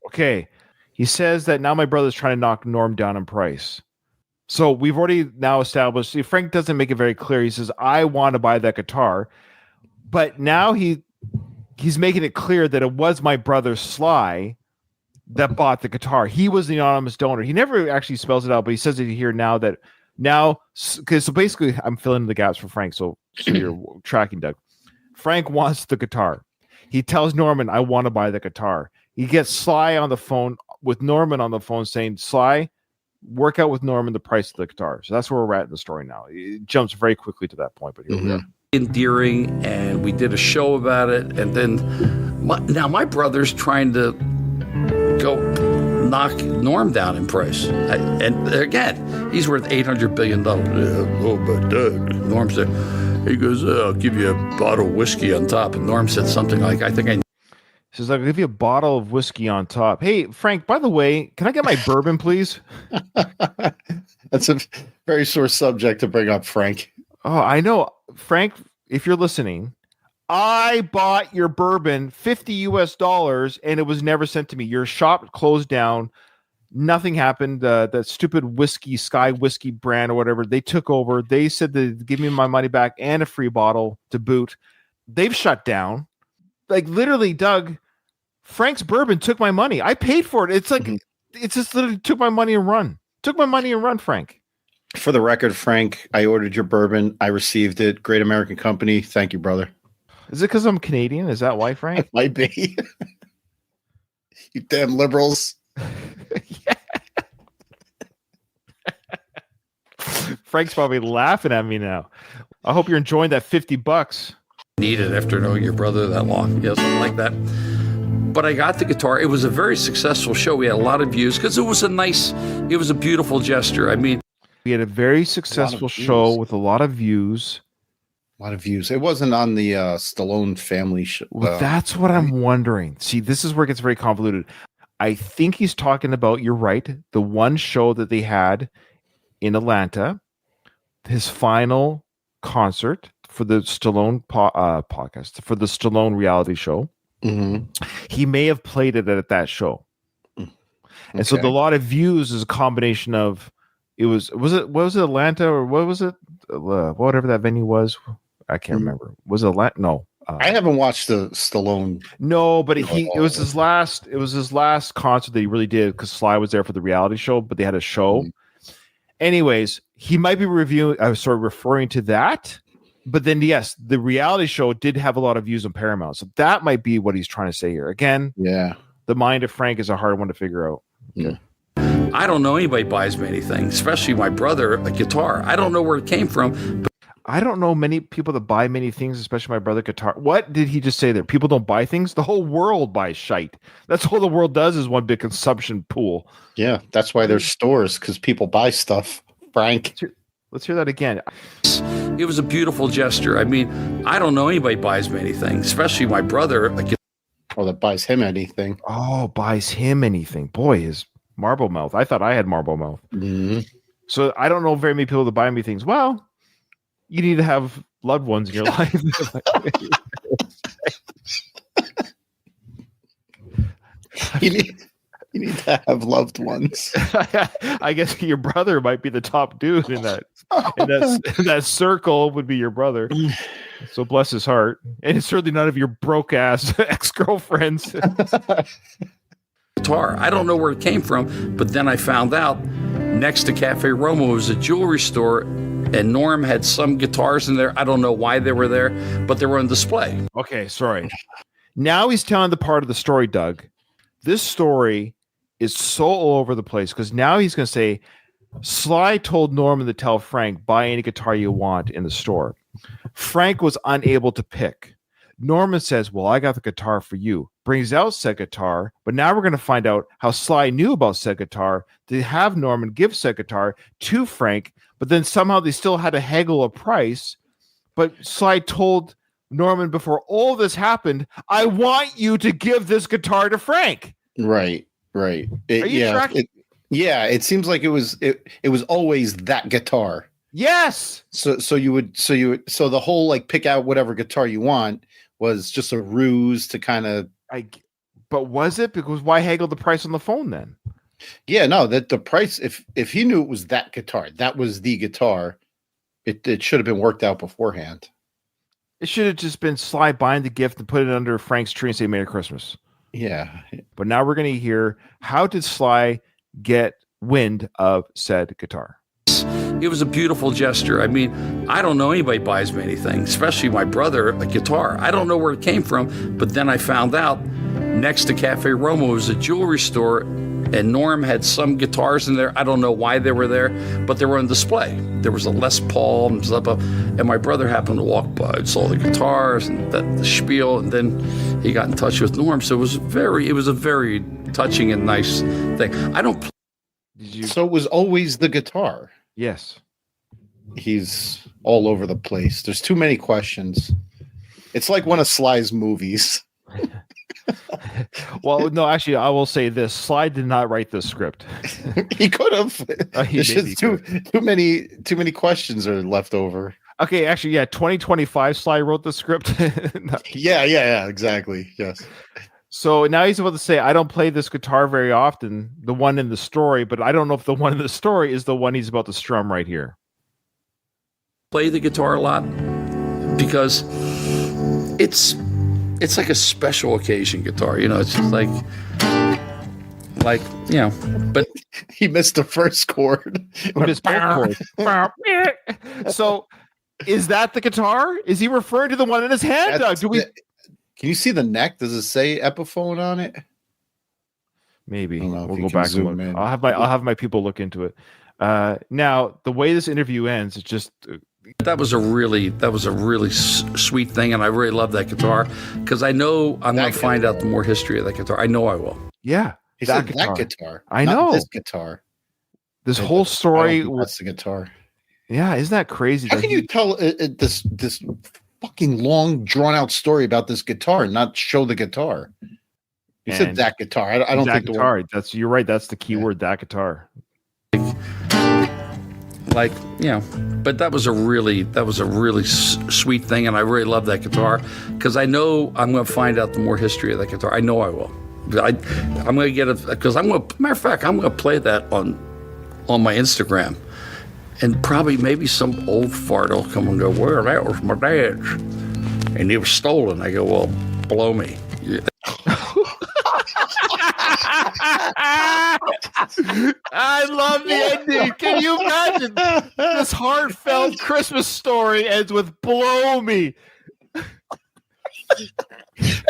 Speaker 3: Okay. He says that now my brother's trying to knock Norm down in price. So we've already now established, see, Frank doesn't make it very clear. He says, I want to buy that guitar. But now he's making it clear that it was my brother Sly that bought the guitar. He was the anonymous donor. He never actually spells it out, but he says it here now because so basically I'm filling in the gaps for Frank. So you're tracking, Doug. Frank wants the guitar. He tells Norman, I want to buy the guitar. He gets Sly on the phone with Norman on the phone saying, Sly, work out with Norman the price of the guitar. So that's where we're at in the story now. It jumps very quickly to that point, but here we are.
Speaker 2: Endearing, and we did a show about it. And then now my brother's trying to go knock Norm down in price. And again, he's worth $800 billion. Oh, but Norm said, he goes, I'll give you a bottle of whiskey on top. And Norm said something like,
Speaker 3: He says, I'll give you a bottle of whiskey on top. Hey, Frank, by the way, can I get my bourbon, please?
Speaker 4: That's a very sore subject to bring up, Frank.
Speaker 3: Oh, I know. Frank, if you're listening, I bought your bourbon $50 and it was never sent to me. Your shop closed down. Nothing happened. That stupid whiskey, Sky Whiskey brand or whatever, they took over. They said they'd give me my money back and a free bottle to boot. They've shut down. Like literally, Doug, Frank's bourbon took my money. I paid for it. It's like, It's just literally took my money and run. Took my money and run, Frank.
Speaker 4: For the record, Frank, I ordered your bourbon. I received it. Great American company. Thank you, brother.
Speaker 3: Is it because I'm Canadian? Is that why, Frank?
Speaker 4: It might be. You damn liberals.
Speaker 3: Frank's probably laughing at me now. I hope you're enjoying that $50.
Speaker 2: Need it after knowing your brother that long. Yeah, something like that. But I got the guitar. It was a very successful show. We had a lot of views because it was a beautiful gesture. I mean,
Speaker 3: we had a very successful show with a lot of views.
Speaker 4: A lot of views. It wasn't on the Stallone family show.
Speaker 3: Well, that's what I'm wondering. See, this is where it gets very convoluted. I think he's talking about, you're right, the one show that they had in Atlanta, his final concert for the Stallone podcast, for the Stallone reality show.
Speaker 4: Mm-hmm.
Speaker 3: He may have played it at that show. And so the lot of views is a combination of, was it Atlanta or what was it? Whatever that venue was. I can't remember. Was it Atlanta? No.
Speaker 4: I haven't watched the Stallone.
Speaker 3: No, but it was his last concert that he really did because Sly was there for the reality show, but they had a show. Mm-hmm. Anyways, he might be referring to that. But then, yes, the reality show did have a lot of views on Paramount. So that might be what he's trying to say here. Again, the mind of Frank is a hard one to figure out. Okay.
Speaker 2: I don't know anybody buys me anything, especially my brother, a guitar. I don't know where it came from. But
Speaker 3: I don't know many people that buy many things, especially my brother guitar. What did he just say there? People don't buy things? The whole world buys shite. That's all the world does is one big consumption pool.
Speaker 4: Yeah, that's why there's stores, because people buy stuff, Frank.
Speaker 3: Let's hear that again.
Speaker 2: It was a beautiful gesture. I mean, I don't know anybody buys me anything, especially my brother.
Speaker 4: That buys him anything.
Speaker 3: Oh, buys him anything. Boy, his marble mouth. I thought I had marble mouth.
Speaker 4: Mm-hmm.
Speaker 3: So I don't know very many people that buy me things. Well, you need to have loved ones in your life.
Speaker 4: You need to have loved ones.
Speaker 3: I guess your brother might be the top dude in that. That circle would be your brother. So bless his heart. And it's certainly none of your broke ass ex-girlfriends.
Speaker 2: Guitar. I don't know where it came from, but then I found out next to Cafe Roma was a jewelry store, and Norm had some guitars in there. I don't know why they were there, but they were on display.
Speaker 3: Okay, sorry. Now he's telling the part of the story, Doug. This story is so all over the place because now he's going to say, Sly told Norman to tell Frank, buy any guitar you want in the store. Frank was unable to pick. Norman says, well, I got the guitar for you. Brings out said guitar, but now we're going to find out how Sly knew about said guitar to have Norman give said guitar to Frank, but then somehow they still had to haggle a price. But Sly told Norman before all this happened, I want you to give this guitar to Frank.
Speaker 4: Right.
Speaker 3: Are you tracking?
Speaker 4: It seems like it was always that guitar.
Speaker 3: Yes.
Speaker 4: So the whole like pick out whatever guitar you want was just a ruse to kind of.
Speaker 3: But was it? Because why haggle the price on the phone then?
Speaker 4: Yeah, no, that the price, if he knew it was that guitar, that was the guitar, it should have been worked out beforehand.
Speaker 3: It should have just been Sly buying the gift and put it under Frank's tree and say Merry Christmas.
Speaker 4: Yeah.
Speaker 3: But now we're going to hear, how did Sly get wind of said guitar?
Speaker 1: It was a beautiful gesture. I mean, I don't know anybody buys me anything, especially my brother, a guitar. I don't know where it came from, but then I found out next to Cafe Roma was a jewelry store, and Norm had some guitars in there. I don't know why they were there, but they were on display. There was a Les Paul and stuff, and my brother happened to walk by and saw the guitars and the spiel, and then he got in touch with Norm. So it was a very touching and nice thing.
Speaker 4: So it was always the guitar.
Speaker 3: Yes.
Speaker 4: He's all over the place. There's too many questions. It's like one of Sly's movies.
Speaker 3: Well, no, actually, I will say this: Sly did not write this script.
Speaker 4: He could have. It's just too many questions are left over.
Speaker 3: Okay, actually, yeah, 2025 Sly wrote the script.
Speaker 4: No. Yeah, exactly. Yes.
Speaker 3: So now he's about to say, I don't play this guitar very often, the one in the story, but I don't know if the one in the story is the one he's about to strum right here.
Speaker 1: Play the guitar a lot because it's like a special occasion guitar, it's just like but
Speaker 4: he missed the first chord.
Speaker 3: So is that the guitar? Is he referring to the one in his hand, Doug?
Speaker 4: Can you see the neck? Does it say Epiphone on it?
Speaker 3: Maybe we'll go back and look. I'll have my people look into it. Now, the way this interview ends, it's just
Speaker 1: that was a really sweet thing, and I really love that guitar because I know I'm going to find out the more history of that guitar. I know I will.
Speaker 3: Yeah,
Speaker 4: he said that guitar.
Speaker 3: I know
Speaker 4: this guitar.
Speaker 3: This whole story.
Speaker 4: That's the guitar.
Speaker 3: Yeah, isn't that crazy?
Speaker 4: How can you tell this fucking long, drawn out story about this guitar and not show the guitar? You said that guitar. I don't think
Speaker 3: guitar. You're right. That's the key word. That guitar.
Speaker 1: But that was a really sweet thing, and I really love that guitar because I know I'm going to find out the more history of that guitar. I know I will. I'm going to get it because matter of fact, I'm going to play that on my Instagram, and probably maybe some old fart will come and go, well, that was my dad's, and it was stolen. I go, well, blow me. Yeah.
Speaker 3: I love the ending. Can you imagine? This heartfelt Christmas story ends with "blow me."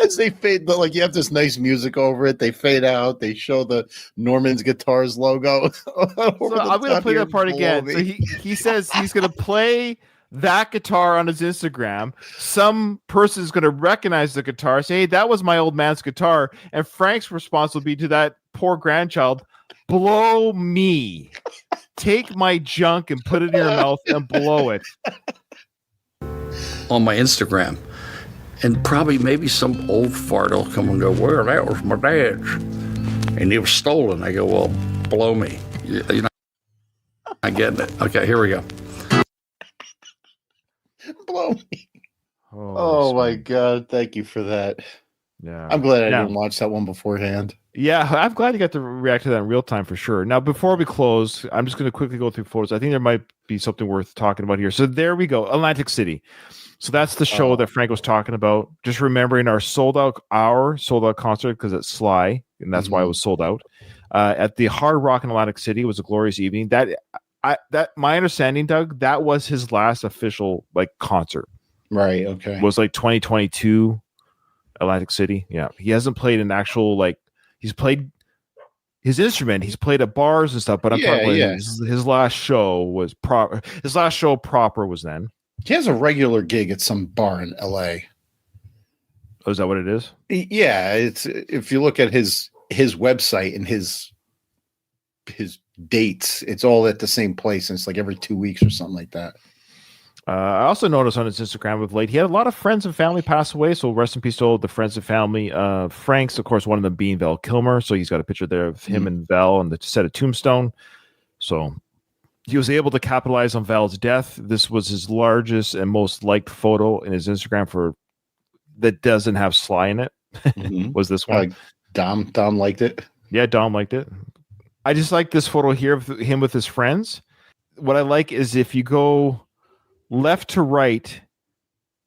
Speaker 4: As they fade, you have this nice music over it. They fade out. They show the Norman's Guitars logo.
Speaker 3: So I'm going to play that part again. So he says he's going to play that guitar on his Instagram. Some person is going to recognize the guitar, say, hey, that was my old man's guitar. And Frank's response will be to that poor grandchild, blow me. Take my junk and put it in your mouth and blow it.
Speaker 1: On my Instagram. And probably maybe some old fart will come and go, well, that was my dad's, and it was stolen. I go, well, blow me. I get it. Okay, here we go.
Speaker 4: Blow me. Oh my God. Thank you for that.
Speaker 3: Yeah.
Speaker 4: I'm glad I didn't watch that one beforehand.
Speaker 3: Yeah, I'm glad you got to react to that in real time for sure. Now, before we close, I'm just going to quickly go through photos. I think there might be something worth talking about here. So there we go. Atlantic City. So that's the show that Frank was talking about. Just remembering our sold out concert because it's Sly, and that's why it was sold out. At the Hard Rock in Atlantic City, it was a glorious evening. That my understanding, Doug, that was his last official concert.
Speaker 4: Right. Okay.
Speaker 3: Was 2022 Atlantic City. Yeah, he hasn't played an actual he's played his instrument. He's played at bars and stuff. But I'm talking about his last show was proper. His last show proper was then.
Speaker 4: He has a regular gig at some bar in LA.
Speaker 3: Oh, is that what it is?
Speaker 4: Yeah, it's if you look at his website and his dates, it's all at the same place, and it's every 2 weeks or something like that.
Speaker 3: I also noticed on his Instagram of late, he had a lot of friends and family pass away. So rest in peace to all the friends and family. Frank's, of course, one of them being Val Kilmer. So he's got a picture there of him and Val on the set of Tombstone. So He was able to capitalize on Val's death. This was his largest and most liked photo in his Instagram that doesn't have Sly in it. Was this one?
Speaker 4: Dom liked it.
Speaker 3: Yeah, Dom liked it. I just like this photo here of him with his friends. What I like is if you go left to right,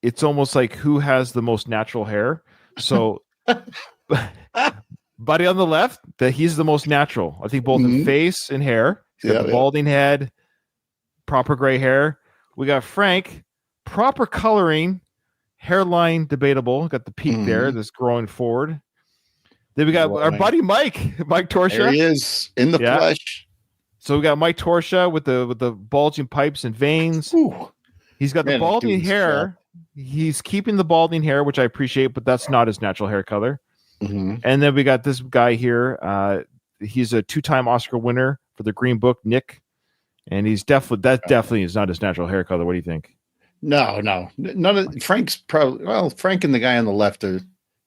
Speaker 3: it's almost like who has the most natural hair. So Buddy on the left, that he's the most natural. I think both in face and hair. He's got the balding head, proper gray hair. We got Frank, proper coloring, hairline debatable. Got the peak there that's growing forward. Then we got our buddy Mike Torsha.
Speaker 4: There he is in the flesh.
Speaker 3: So we got Mike Torsha with the bulging pipes and veins.
Speaker 4: Ooh.
Speaker 3: He's got the balding hair. He's keeping the balding hair, which I appreciate, but that's not his natural hair color. And then we got this guy here. He's a 2-time Oscar winner for The Green Book, Nick, and he's definitely is not his natural hair color. What do you think?
Speaker 4: No, none of Frank's probably. Frank and the guy on the left are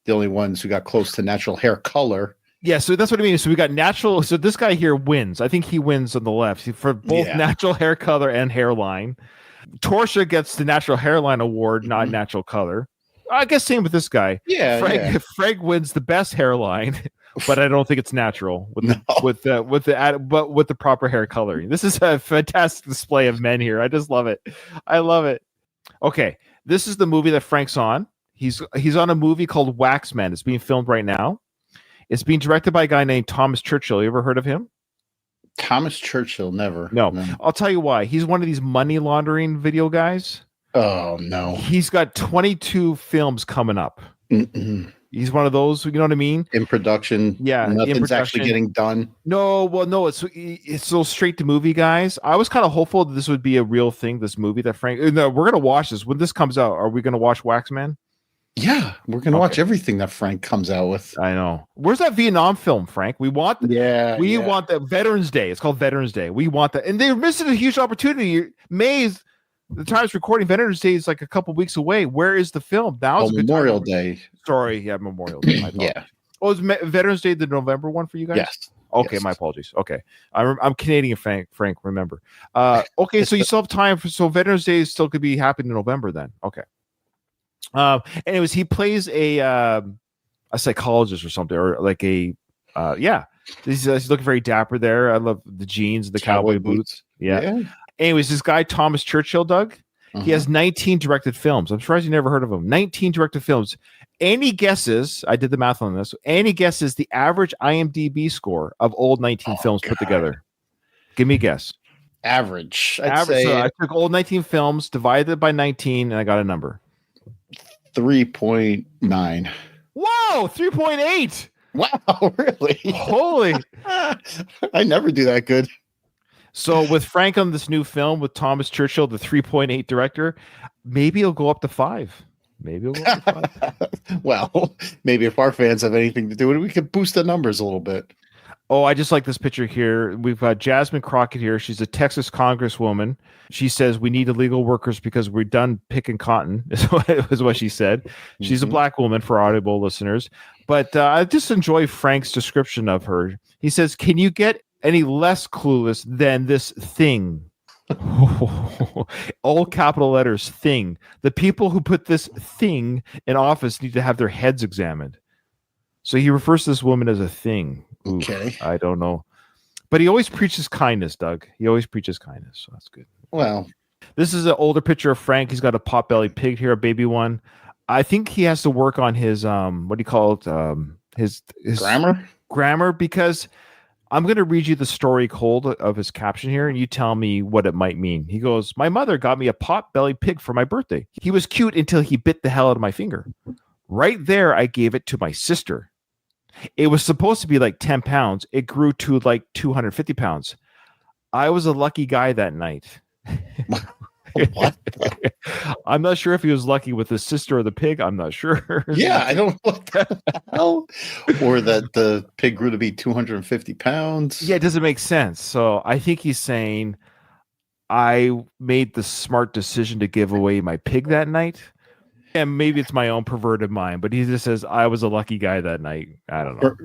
Speaker 4: the only ones who got close to natural hair color.
Speaker 3: Yeah, so that's what I mean. So we got natural. So this guy here wins. I think he wins on the left for both natural hair color and hairline. Torsha gets the natural hairline award, not natural color. I guess same with this guy.
Speaker 4: Yeah,
Speaker 3: Frank wins the best hairline, but I don't think it's natural with the proper hair coloring. This is a fantastic display of men here. I just love it. I love it. Okay, this is the movie that Frank's on. He's on a movie called Waxman. It's being filmed right now. It's being directed by a guy named Thomas Churchill. You ever heard of him?
Speaker 4: Thomas Churchill, never.
Speaker 3: No. I'll tell you why. He's one of these money laundering video guys.
Speaker 4: Oh, no.
Speaker 3: He's got 22 films coming up. He's one of those, you know what I mean?
Speaker 4: In production.
Speaker 3: Yeah.
Speaker 4: Nothing's actually getting done.
Speaker 3: No, it's those straight to movie guys. I was kind of hopeful that this would be a real thing, this movie that Frank... No, we're going to watch this. When this comes out, are we going to watch Waxman?
Speaker 4: Yeah, we're going to watch everything that Frank comes out with.
Speaker 3: I know. Where's that Vietnam film, Frank? We want
Speaker 4: want
Speaker 3: that Veterans Day. It's called Veterans Day. We want that. And they're missing a huge opportunity. The time it's recording, Veterans Day is like a couple weeks away. Where is the film? Now is
Speaker 4: Memorial Day.
Speaker 3: Sorry, Memorial Day.
Speaker 4: Yeah.
Speaker 3: Oh, is Veterans Day the November one for you guys?
Speaker 4: Yes.
Speaker 3: Okay,
Speaker 4: yes.
Speaker 3: My apologies. Okay, I'm Canadian, Frank. Remember. Okay, so you still have time so Veterans Day still could be happening in November then. Okay. Anyways, he plays a psychologist or something, or like He's looking very dapper there. I love the jeans, the cowboy boots. Yeah. Anyways, this guy, Thomas Churchill, Doug, he has 19 directed films. I'm surprised you never heard of him. 19 directed films. Any guesses? I did the math on this. Any guesses the average IMDb score of old 19 films put together? Give me a guess.
Speaker 4: Average.
Speaker 3: So I took old 19 films, divided it by 19, and I got a number.
Speaker 4: 3.9.
Speaker 3: Whoa, 3.8.
Speaker 4: Wow, really?
Speaker 3: Holy.
Speaker 4: I never do that good.
Speaker 3: So with Frank on this new film with Thomas Churchill, the 3.8 director, maybe it'll go up to 5.
Speaker 4: Well, maybe if our fans have anything to do with it, we could boost the numbers a little bit.
Speaker 3: Oh, I just like this picture here. We've got Jasmine Crockett here. She's a Texas congresswoman. She says we need illegal workers because we're done picking cotton, is what she said. She's a black woman for Audible listeners. But I just enjoy Frank's description of her. He says, can you get any less clueless than this thing? All capital letters, thing. The people who put this thing in office need to have their heads examined. So he refers to this woman as a thing. Oof,
Speaker 4: okay.
Speaker 3: I don't know. But he always preaches kindness, Doug. He always preaches kindness. So that's good.
Speaker 4: Well,
Speaker 3: this is an older picture of Frank. He's got a pot-bellied pig here, a baby one. I think he has to work on his, what do you call it? His grammar, because I'm going to read you the story cold of his caption here, and you tell me what it might mean. He goes, my mother got me a pot-bellied pig for my birthday. He was cute until he bit the hell out of my finger. Right there, I gave it to my sister. It was supposed to be like 10 pounds. It grew to like 250 pounds. I was a lucky guy that night.
Speaker 4: What?
Speaker 3: I'm not sure if he was lucky with his sister or the pig. I'm not sure.
Speaker 4: Yeah, I don't know what the hell. Or that the pig grew to be 250 pounds.
Speaker 3: Yeah, it doesn't make sense. So I think he's saying, I made the smart decision to give away my pig that night. And maybe it's my own perverted mind, but he just says, I was a lucky guy that night. I don't know.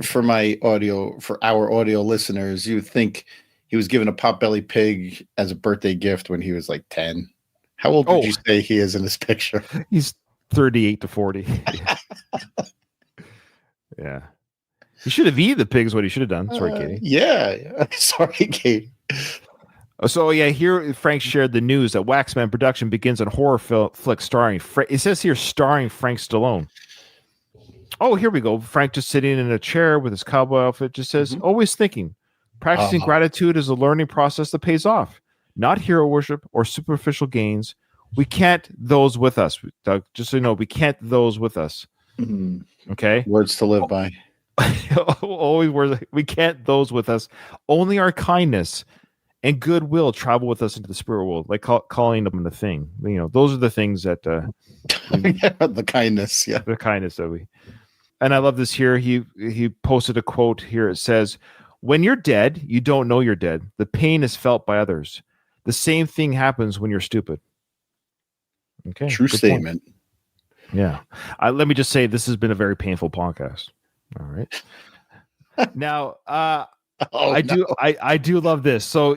Speaker 4: For our audio listeners, you think he was given a potbelly pig as a birthday gift when he was like 10. How old would you say he is in this picture?
Speaker 3: He's 38 to 40. Yeah. He should have eaten the pigs. What he should have done. Sorry, Katie.
Speaker 4: Yeah. Sorry, Katie.
Speaker 3: So yeah, here Frank shared the news that Waxman production begins on horror flick starring. It says here starring Frank Stallone. Oh, here we go. Frank just sitting in a chair with his cowboy outfit. Just says, always thinking. Practicing gratitude is a learning process that pays off. Not hero worship or superficial gains. We can't those with us, Doug. Just so you know, we can't those with us. Okay.
Speaker 4: Words to live by.
Speaker 3: Always words. We can't those with us. Only our kindness and goodwill travel with us into the spirit world, like calling them the thing. You know, those are the things that
Speaker 4: the kindness,
Speaker 3: the kindness that we. And I love this here. He posted a quote here. It says, "When you're dead, you don't know you're dead. The pain is felt by others. The same thing happens when you're stupid." Okay,
Speaker 4: true statement.
Speaker 3: Point. Yeah. Let me just say, this has been a very painful podcast. All right. Now, I do love this. So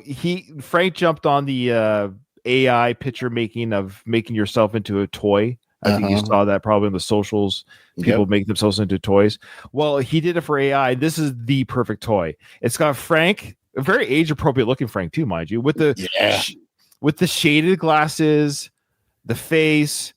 Speaker 3: Frank jumped on the AI picture making of making yourself into a toy. I think you saw that probably in the socials. People make themselves into toys. Well, he did it for AI. This is the perfect toy. It's got Frank, a very age appropriate looking Frank too, mind you, with the shaded glasses, the face.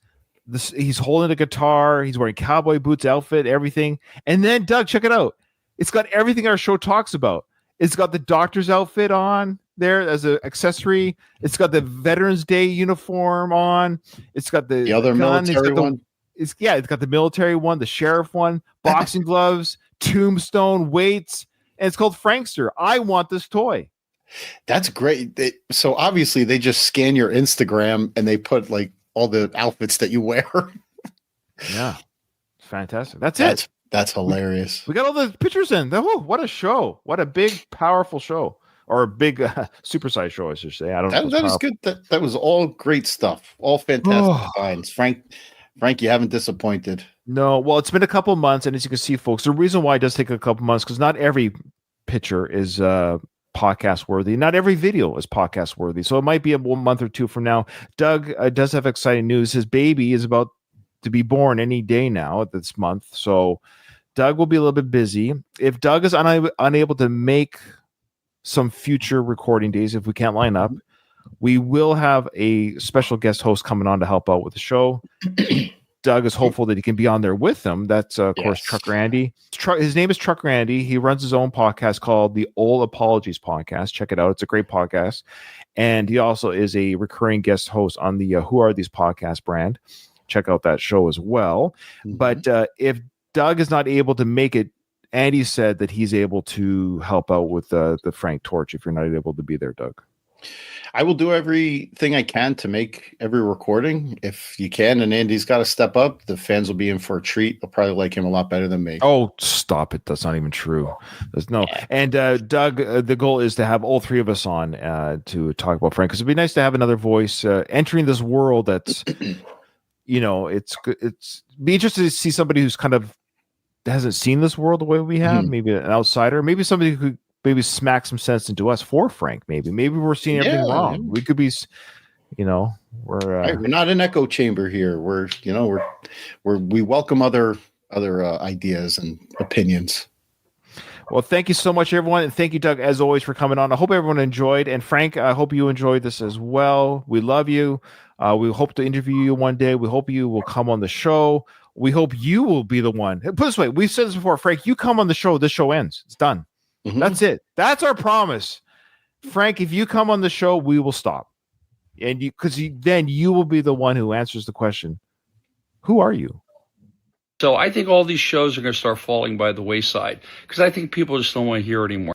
Speaker 3: He's holding a guitar. He's wearing cowboy boots, outfit, everything. And then Doug, check it out. It's got everything our show talks about. It's got the doctor's outfit on there as an accessory. It's got the Veterans Day uniform on. It's got the
Speaker 4: other
Speaker 3: gun.
Speaker 4: military one.
Speaker 3: It's got the military one, the sheriff one, boxing gloves, tombstone, weights, and it's called Frankster. I want this toy.
Speaker 4: That's great. So obviously they just scan your Instagram and they put like all the outfits that you wear.
Speaker 3: Yeah. It's fantastic. That's it.
Speaker 4: That's hilarious.
Speaker 3: We got all the pictures in. Oh, what a show. What a big, powerful show. Or a big supersized show, I should say. I don't know.
Speaker 4: That was good. That was all great stuff. All fantastic finds. Frank, you haven't disappointed.
Speaker 3: No. Well, it's been a couple months. And as you can see, folks, the reason why it does take a couple months, because not every picture is podcast worthy. Not every video is podcast worthy. So it might be a 1 month or two from now. Doug does have exciting news. His baby is about to be born any day now this month. So Doug will be a little bit busy. If Doug is unable to make some future recording days, if we can't line up, we will have a special guest host coming on to help out with the show. Doug is hopeful that he can be on there with them. That's, of course, Trucker Andy. His name is Trucker Andy. He runs his own podcast called the Old Apologies Podcast. Check it out. It's a great podcast. And he also is a recurring guest host on the Who Are These Podcast brand. Check out that show as well. But if Doug is not able to make it, Andy said that he's able to help out with the Frank Torch if you're not able to be there, Doug.
Speaker 4: I will do everything I can to make every recording. If you can, and Andy's got to step up, the fans will be in for a treat. They'll probably like him a lot better than me.
Speaker 3: Oh, stop it. That's not even true. There's no. And Doug, the goal is to have all three of us on to talk about Frank, because it'd be nice to have another voice entering this world that's, it's be interested to see somebody who's kind of hasn't seen this world the way we have, maybe an outsider, maybe somebody who maybe smack some sense into us for Frank. Maybe we're seeing everything wrong. We could be, we're
Speaker 4: not an echo chamber here. We welcome other ideas and opinions.
Speaker 3: Well, thank you so much, everyone. And thank you, Doug, as always, for coming on. I hope everyone enjoyed. And Frank, I hope you enjoyed this as well. We love you. We hope to interview you one day. We hope you will come on the show. We hope you will be the one. Put it this way, we've said this before, Frank, you come on the show, this show ends. It's done. That's it. That's our promise. Frank, if you come on the show, we will stop. And then you will be the one who answers the question, who are you?
Speaker 1: So I think all these shows are going to start falling by the wayside because I think people just don't want to hear it anymore.